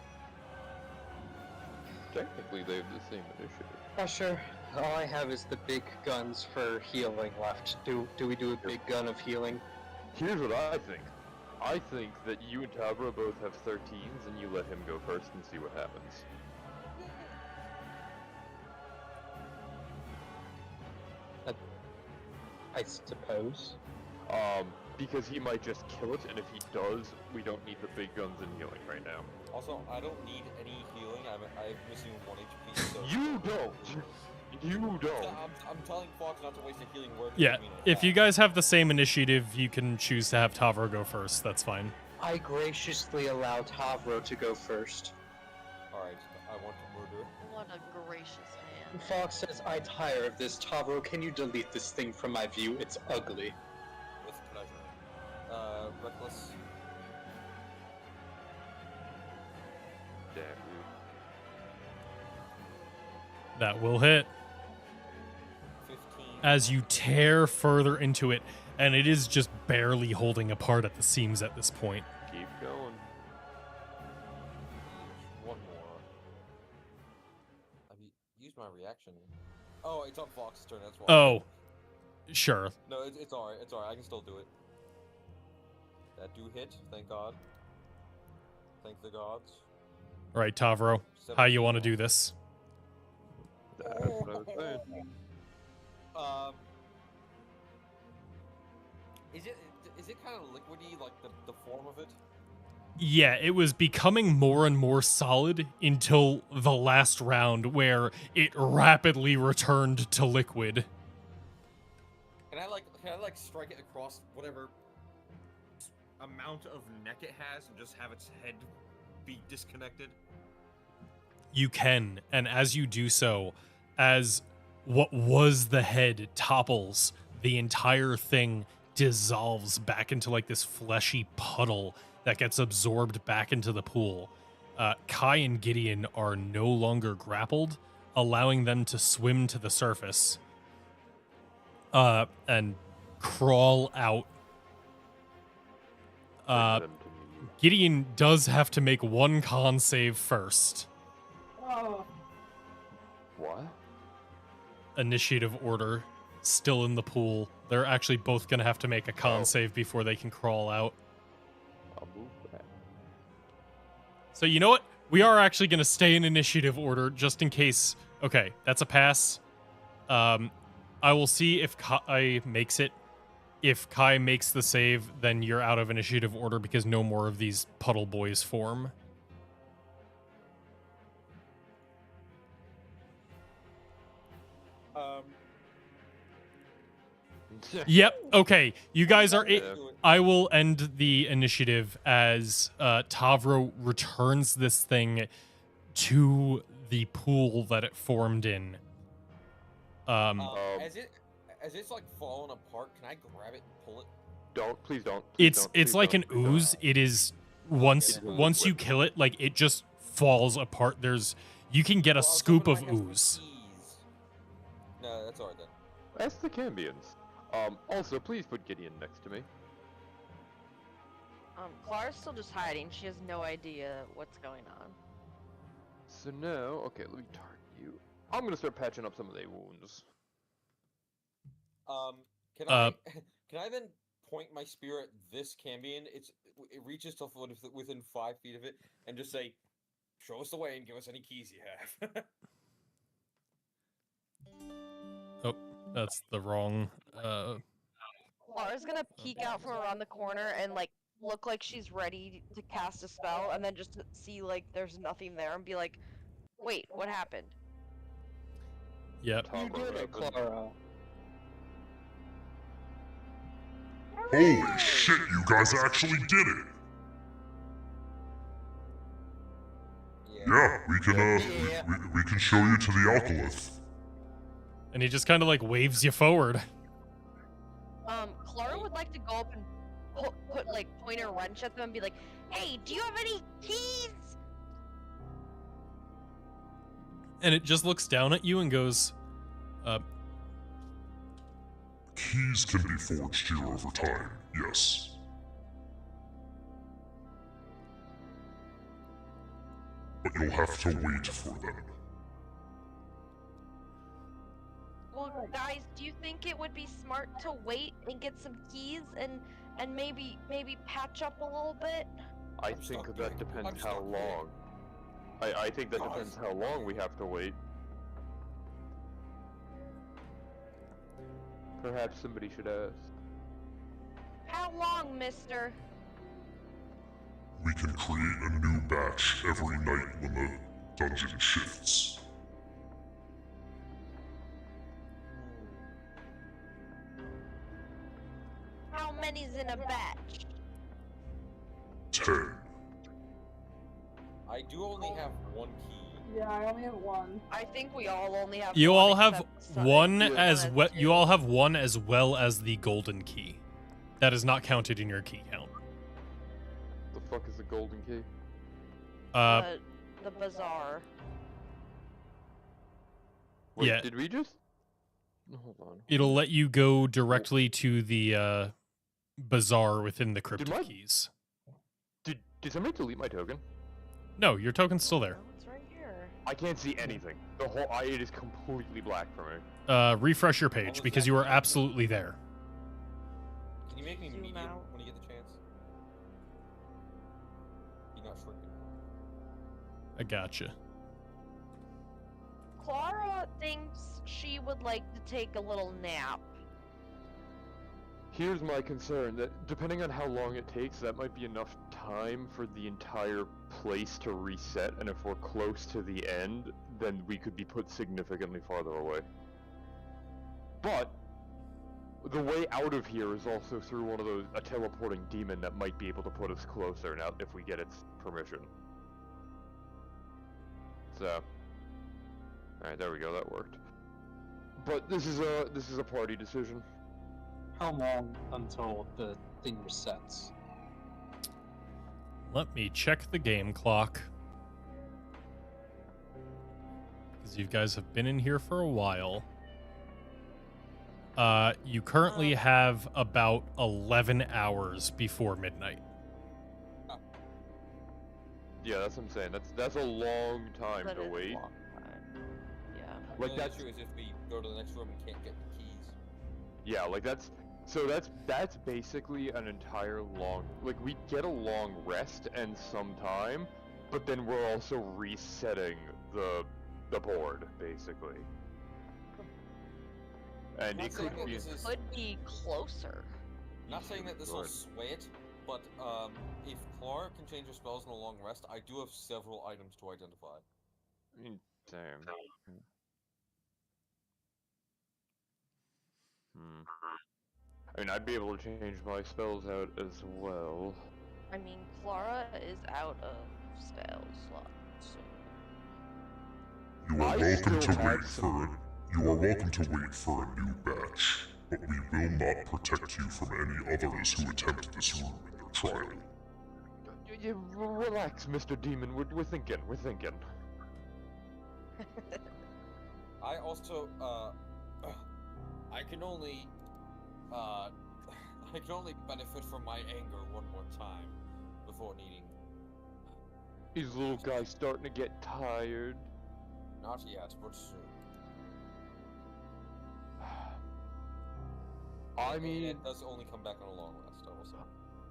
Technically, they have the same initiative. Sure. All I have is the big guns for healing left. Do we do a big gun of healing? Here's what I think. I think that you and Tavro both have 13s, and you let him go first and see what happens. I suppose. Because he might just kill it, and if he does, we don't need the big guns and healing right now. Also, I don't need any healing. I'm missing 1 HP. So You don't! You don't! I'm telling Fox not to waste a healing word. Yeah, if you guys have the same initiative, you can choose to have Tavro go first. That's fine. I graciously allow Tavro to go first. Alright, I want to murder. What a gracious man. Fox says, I tire of this. Tavro, can you delete this thing from my view? It's ugly. With pleasure. reckless. Damn, That will hit 15. as you tear further into it, and it is just barely holding apart at the seams at this point. dude. Keep going. One more. I've used my reaction. Oh, it's on Fox's turn. That's why. Oh, sure. No, it's alright. It's alright. I can still do it. That do hit. Thank God. Thank the gods. All right, Tavro, how you want to do this? That's what I was saying. Is it kind of liquidy, like the form of it? Yeah, it was becoming more and more solid until the last round where it rapidly returned to liquid. Can I like strike it across whatever amount of neck it has and just have its head be disconnected? You can, and as you do so, as what was the head topples, the entire thing dissolves back into like this fleshy puddle that gets absorbed back into the pool. Kai and Gideon are no longer grappled, allowing them to swim to the surface and crawl out. Bring them to me. Gideon does have to make one con save first. Oh, What? Initiative order, still in the pool. They're actually both going to have to make a con Oh. save before they can crawl out. I'll move back. So you know what? We are actually going to stay in initiative order just in case. Okay, that's a pass. I will see if Kai makes it. If Kai makes the save, then you're out of initiative order because no more of these puddle boys form. Yep. Okay. You guys are. I will end the initiative as Tavro returns this thing to the pool that it formed in. As it's like falling apart, can I grab it and pull it? Don't, please don't. Please It's don't, it's please like don't, an please don't. ooze. It is once It is once you liquid. kill it, like it just falls apart. You can get a Well, I was scoop hoping of I might have ooze. some keys. No, that's alright then. That's the Cambians. Also, please put Gideon next to me. Clara's still just hiding. She has no idea what's going on. So now, okay, let me target you. I'm gonna start patching up some of their wounds. Can Uh, I can I then point my spear at this Cambion? It reaches to within 5 feet of it and just say, "Show us the way and give us any keys you have." Oh, that's the wrong. Clara's gonna peek out from around the corner and like look like she's ready to cast a spell, and then just see like there's nothing there and be like, "Wait, what happened?" Yep. You did it, Clara. Holy shit, you guys actually did it! Yeah, we can, Yeah. we can show you to the Alkalith. And he just kind of like waves you forward. Clara would like to go up and put like point a wrench at them and be like, "Hey, do you have any keys?" And it just looks down at you and goes, Keys can be forged here over time, yes. But you'll have to wait for them. Well, guys, do you think it would be smart to wait and get some keys and maybe patch up a little bit? I I'm think stuck that doing- depends I'm how stuck doing- long. I think that Guys. depends how long we have to wait. Perhaps somebody should ask. How long, mister? We can create a new batch every night when the dungeon shifts. How many's in a batch? 10. I do only have one key. yeah, I only have one. I think we all only have you one, all have except Sun- one Yeah. as and well. You two. all have one as well as the golden key. That is not counted in your key count. fuck is the golden key? The bazaar. Wait, Yeah. did we just? Hold on. It'll let you go directly to the bazaar within the crypt Did of my- keys. Did somebody delete my token? No, your token's still there. Oh, it's right here. I can't see anything. The whole it is completely black for me. Refresh your page because you are absolutely there. Can you make me Zoom medium out. when you get the chance? You're not shrinking. I gotcha. Clara thinks she would like to take a little nap. Here's my concern, that depending on how long it takes, that might be enough time for the entire place to reset, and if we're close to the end, then we could be put significantly farther away. But the way out of here is also through one of those, a teleporting demon that might be able to put us closer now if we get its permission. So, alright, there we go, that worked. But this is a party decision. How long until the thing resets? Let me check the game clock. Because you guys have been in here for a while. You currently have about 11 hours before midnight. Yeah, that's what I'm saying. That's a long time That to is a wait. long time. Yeah. Like the only that's issue is if we go to the next room and can't get the keys. yeah, like that's basically an entire long, like we get a long rest and some time, but then we're also resetting the board basically. And Not it saying could that be this is- Could be closer. Not saying that this will Right. sway it, but if Clara can change her spells in a long rest, I do have several items to identify. Damn. Hmm. I mean, I'd be able to change my spells out as well. I mean, Clara is out of spell slots. You are I welcome still to have wait some- for it. You are welcome to wait for a new batch, but we will not protect you from any others who attempt this room in their trial. Relax, Mr. Demon. We're thinking. We're thinking. I also I can only I can only benefit from my anger one more time before needing. These little guys starting to get tired. Not yet, but soon. I And mean, it does only come back on a long rest, I will say.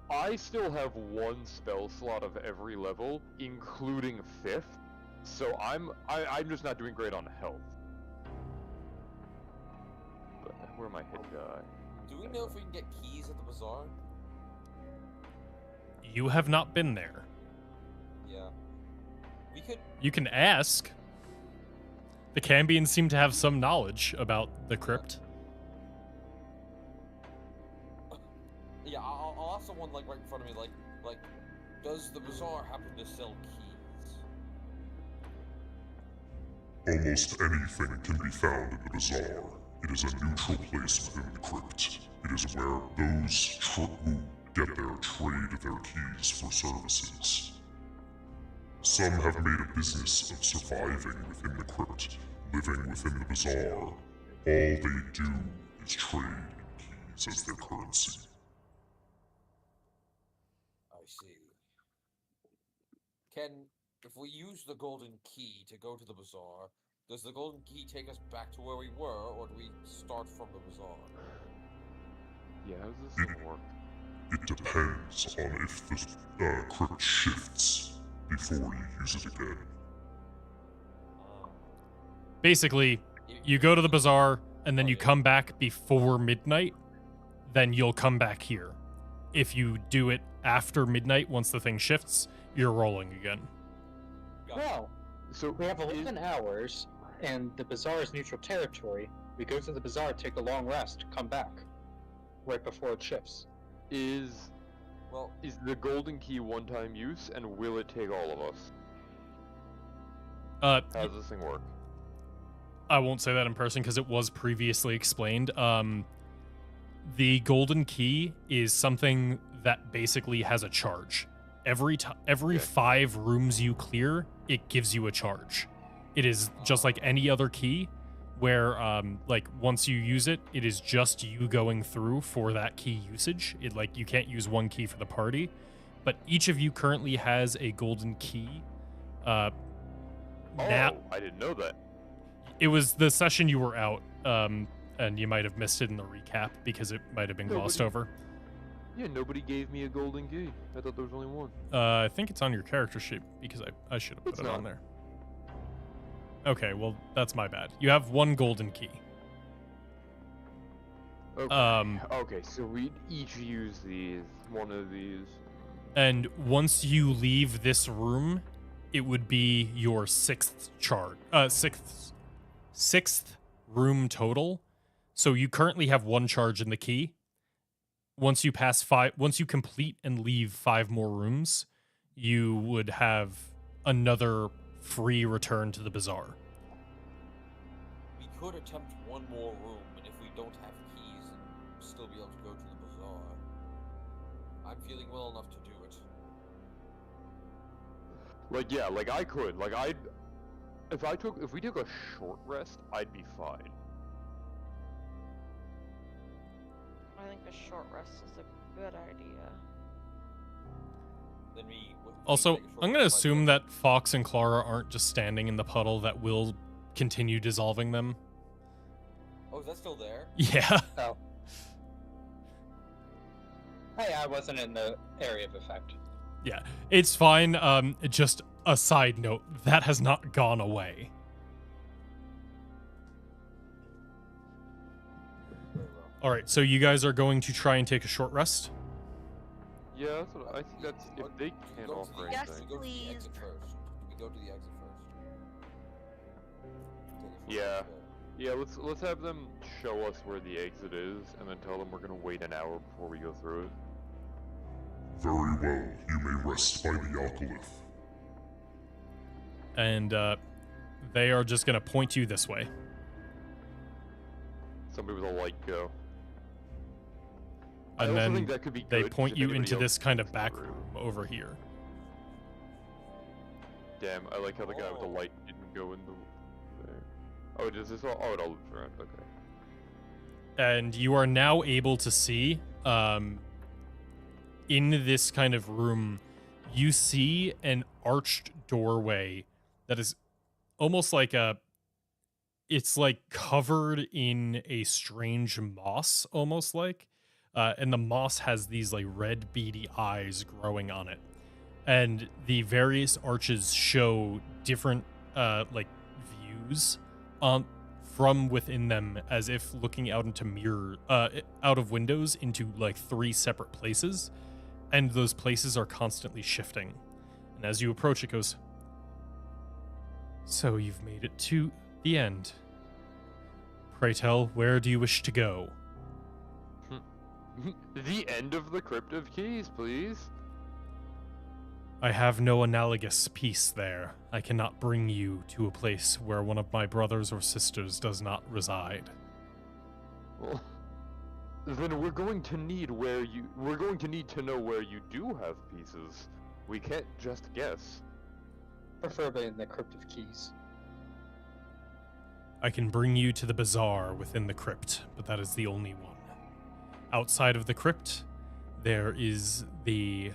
I still have one spell slot of every level, including 5th, so I'm just not doing great on health. But where my hit die? Do we know if we can get keys at the bazaar? You have not been there. Yeah. We could. You can ask. The Cambians seem to have some knowledge about the crypt. Yeah, I'll ask someone like right in front of me, like, does the bazaar happen to sell keys? Almost anything can be found in the bazaar. It is a neutral place within the crypt. It is where those who get there trade their keys for services. Some have made a business of surviving within the crypt, living within the bazaar. All they do is trade in keys as their currency. I see. If we use the golden key to go to the bazaar, does the golden key take us back to where we were, or do we start from the bazaar? Yeah, how's this thing work? It depends on if the crypt shifts before you use it again. Basically, you go to the bazaar and then you come back before midnight, then you'll come back here. If you do it after midnight, once the thing shifts, you're rolling again. Well, So we have is- 11 hours, and the bazaar is neutral territory. We go to the bazaar, take a long rest, come back. Right before it shifts. Is Well, the golden key one-time use, and will it take all of us? Uh, How does this thing work? I won't say that in person because it was previously explained. The golden key is something that basically has a charge. every Okay. 5 rooms you clear, it gives you a charge. It is just like any other key, where like once you use it, it is just you going through for that key usage. It like you can't use one key for the party, but each of you currently has a golden key. Now Oh, I didn't know that. it was the session you were out, and you might have missed it in the recap because it might have been glossed Nobody- over. Yeah, nobody gave me a golden key. I thought there was only one. I think it's on your character sheet because I should have put It's it on not. there. Okay, well that's my bad. You have 1 golden key. Okay. Okay, so we each use one of these. And once you leave this room, it would be your 6th charge. Sixth room total. So you currently have 1 charge in the key. Once you complete and leave 5 more rooms, you would have another free return to the bazaar. We could attempt one more room, and if we don't have keys, and still be able to go to the bazaar. I'm feeling well enough to do it. Like, yeah, like I could. Like if we took a short rest, I'd be fine. I think a short rest is a good idea. Then we Also, take a short I'm going to rest by assume then. that Fox and Clara aren't just standing in the puddle that will continue dissolving them. Oh, is that still there? Yeah. Oh. Hey, I wasn't in the area of effect. Yeah. It's fine. Just a side note, that has not gone away. Very well. All right, so you guys are going to try and take a short rest? Yeah, that's what I think. That's if they can't Go to offer the- Yes, anything. go to the please. exit first. We go to the exit first. Take a short Yeah. rest there. Yeah, let's have them show us where the exit is, and then tell them we're gonna wait an hour before we go through it. Very well, you may rest by the Alcolith. And they are just going to point you this way. Somebody with a light go. I And also then think that could be they good, 'cause point if you anybody into else this kind of comes back through- room over here. Damn, I like how the guy with the Oh. light didn't go in the there. Oh, does this all? Oh, it all loops around. Okay. And you are now able to see, in this kind of room, you see an arched doorway that is almost like it's like covered in a strange moss, almost like. And the moss has these like red beady eyes growing on it. And the various arches show different like views from within them, as if looking out into out of windows into like 3 separate places, and those places are constantly shifting. And as you approach, it goes, "So you've made it to the end. Pray tell, where do you wish to go?" The end of the Crypt of Keys, please. "I have no analogous piece there. I cannot bring you to a place where one of my brothers or sisters does not reside." Well, then we're going to need to know where you do have pieces. We can't just guess. Preferably in the Crypt of Keys. "I can bring you to the bazaar within the crypt, but that is the only one. Outside of the crypt, there is the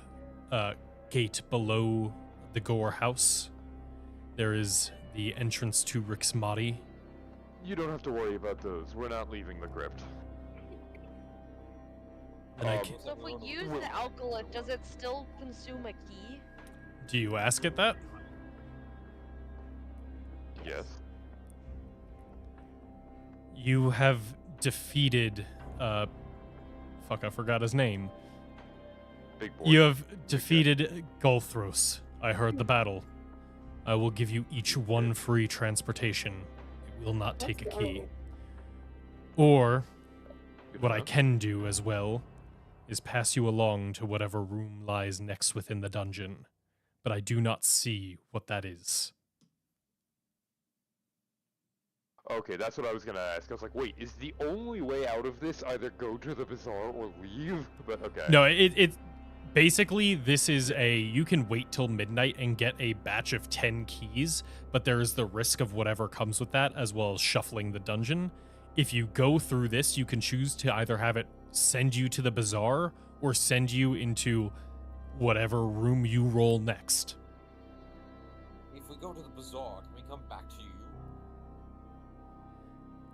gate below the Gore house. There is the entrance to Rixmati. You don't have to worry about those. We're not leaving the crypt. And I Um, ca- So if we use the alkaloid, does it still consume a key? Do you ask it that? Yes. You have defeated, fuck, I forgot his name. Big boy. You have defeated Gulthros. I heard the battle. I will give you each 1 free transportation. It will not take a Let's key. go. Or, Good what I enough. can do as well is pass you along to whatever room lies next within the dungeon. But I do not see what that is. Okay, that's what I was gonna ask. I was like, wait, is the only way out of this either go to the bazaar or leave? But okay. No, it Basically, this is you can wait till midnight and get a batch of 10 keys, but there is the risk of whatever comes with that, as well as shuffling the dungeon. If you go through this, you can choose to either have it send you to the bazaar or send you into whatever room you roll next. If we go to the bazaar, can we come back to you?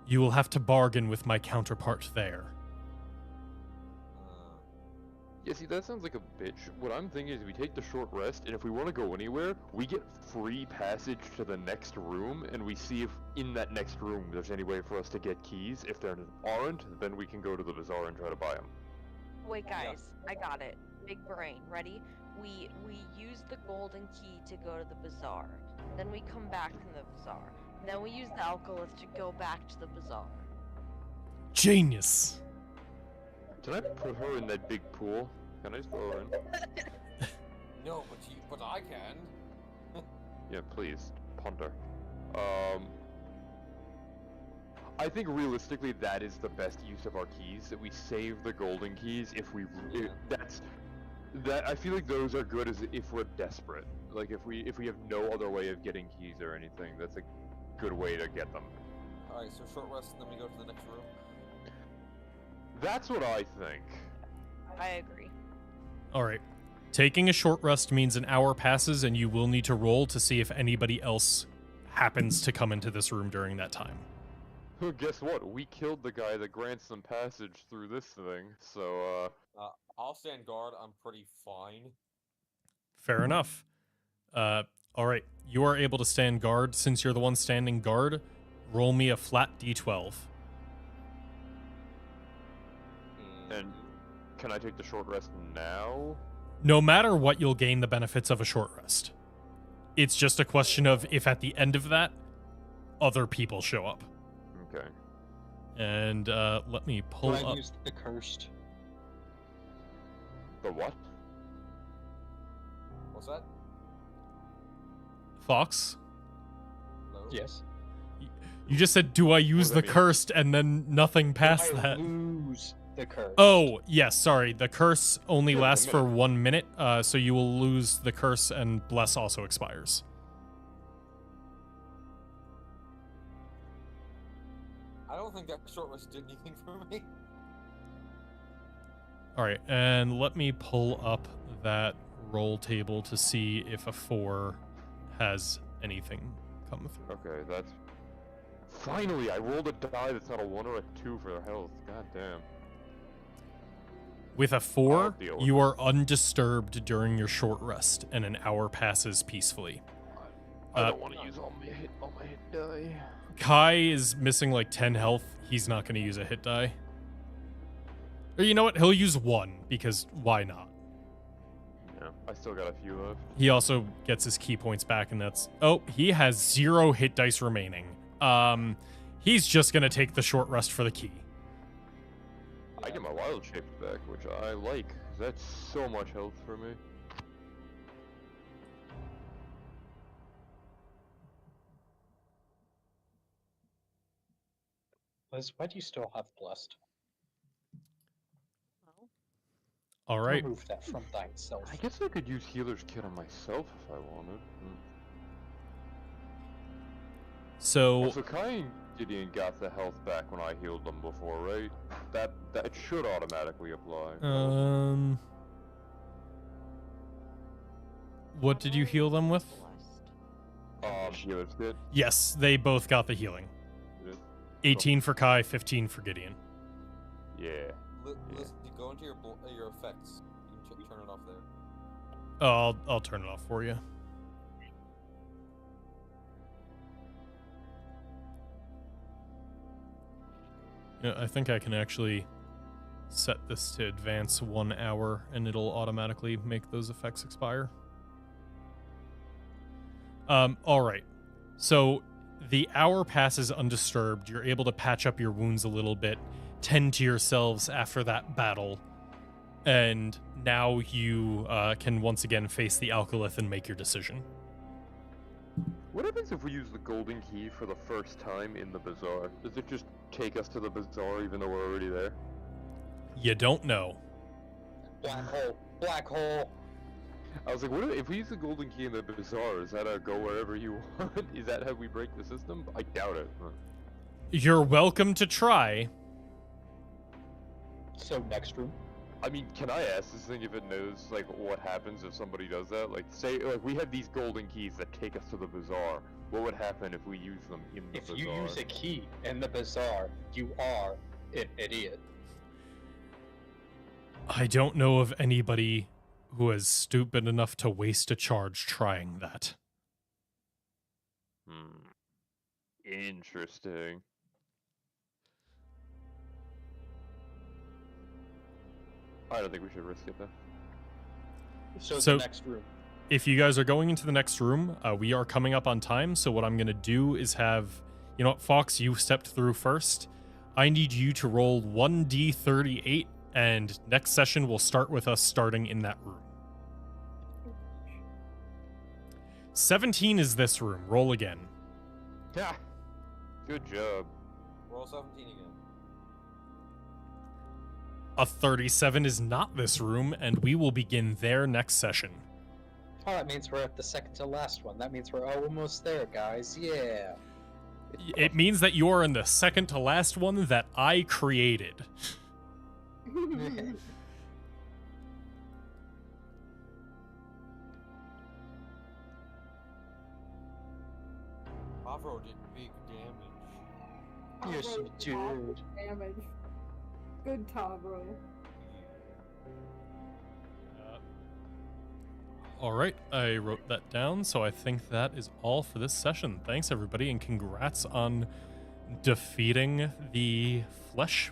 You will have to bargain with my counterpart there. Yeah, see, that sounds like a bitch. What I'm thinking is we take the short rest, and if we want to go anywhere, we get free passage to the next room, and we see if in that next room there's any way for us to get keys. If there aren't, then we can go to the bazaar and try to buy them. Wait, guys, I got it. Big brain, ready? We use the golden key to go to the bazaar. Then we come back from the bazaar. And then we use the alkylith to go back to the bazaar. Genius. Can I put her in that big pool? Can I just throw her in? No, but I can. Yeah, please. Punt her. I think realistically that is the best use of our keys, that we save the golden keys if we... I feel like those are good as if we're desperate. Like if we have no other way of getting keys or anything, that's a good way to get them. Alright, so short rest and then we go to the next room. That's what I think. I agree. All right. Taking a short rest means an hour passes, and you will need to roll to see if anybody else happens to come into this room during that time. Guess what? We killed the guy that grants them passage through this thing, so, I'll stand guard. I'm pretty fine. Fair enough. All right. You are able to stand guard. Since you're the one standing guard, roll me a flat d12. And can I take the short rest now? No matter what, you'll gain the benefits of a short rest. It's just a question of if at the end of that, other people show up. Okay. And let me pull Can I up. use the cursed? The what? What's that? Fox? Hello? Yes. You just said, do I use does the that mean? cursed, and then nothing past I that. lose the curse. Oh, yes, sorry. The curse only Yeah, lasts a for minute. 1 minute, so you will lose the curse, and Bless also expires. I don't think that short rest did anything for me. All right, and let me pull up that roll table to see if a 4 has anything come through. Okay, that's... Finally, I rolled a die that's not a 1 or a 2 for health. God damn. With a I'll 4, deal with you are undisturbed during your short rest, and an hour passes peacefully. I don't want to use all my hit die. Kai is missing like 10 health. He's not going to use a hit die. Or you know what? He'll use 1, because why not? Yeah, I still got a few left. He also gets his key points back, and that's... Oh, he has 0 hit dice remaining. He's just going to take the short rest for the key. I get my wild shapes back, which I like. That's so much health for me. Liz, why do you still have blessed? Well, All right. Remove that from thyself. I guess I could use healer's kit on myself if I wanted. So, Also, Kai and Gideon got the health back when I healed them before, right? That should automatically apply. what did you heal them with? blessed. Healer's kit. Yes, they both got the healing. 18 for Kai, 15 for Gideon. Yeah. Listen, you go into your effects. You can turn it off there. Oh, I'll turn it off for you. Yeah, I think I can actually set this to advance 1 hour, and it'll automatically make those effects expire. All right. So the hour passes undisturbed. You're able to patch up your wounds a little bit, tend to yourselves after that battle, and now you can once again face the alkylith and make your decision. What happens if we use the golden key for the first time in the bazaar? Does it just take us to the bazaar even though we're already there? You don't know. Black hole. Black hole. I was like, what if we use the golden key in the bazaar? Is that a go wherever you want? Is that how we break the system? I doubt it. You're welcome to try. So next room. I mean, can I ask this thing if it knows, like, what happens if somebody does that? Like, say, like, we have these golden keys that take us to the bazaar. What would happen if we use them in the If bazaar? you use a key in the bazaar, you are an idiot. I don't know of anybody who is stupid enough to waste a charge trying that. Interesting. I don't think we should risk it, though. So, So- the next room. If you guys are going into the next room, we are coming up on time, so what I'm going to do is have... You know what, Fox, you stepped through first. I need you to roll 1d38, and next session will start with us starting in that room. 17 is this room. Roll again. Yeah. Good job. Roll 17 again. A 37 is not this room, and we will begin there next session. Oh, that means we're at the second to last one. That means we're almost there, guys. Yeah. It means that you are in the second to last one that I created. Avro did big damage. Yes, you did. Damage. Good Tavro. All right, I wrote that down, so I think that is all for this session. Thanks, everybody, and congrats on defeating the flesh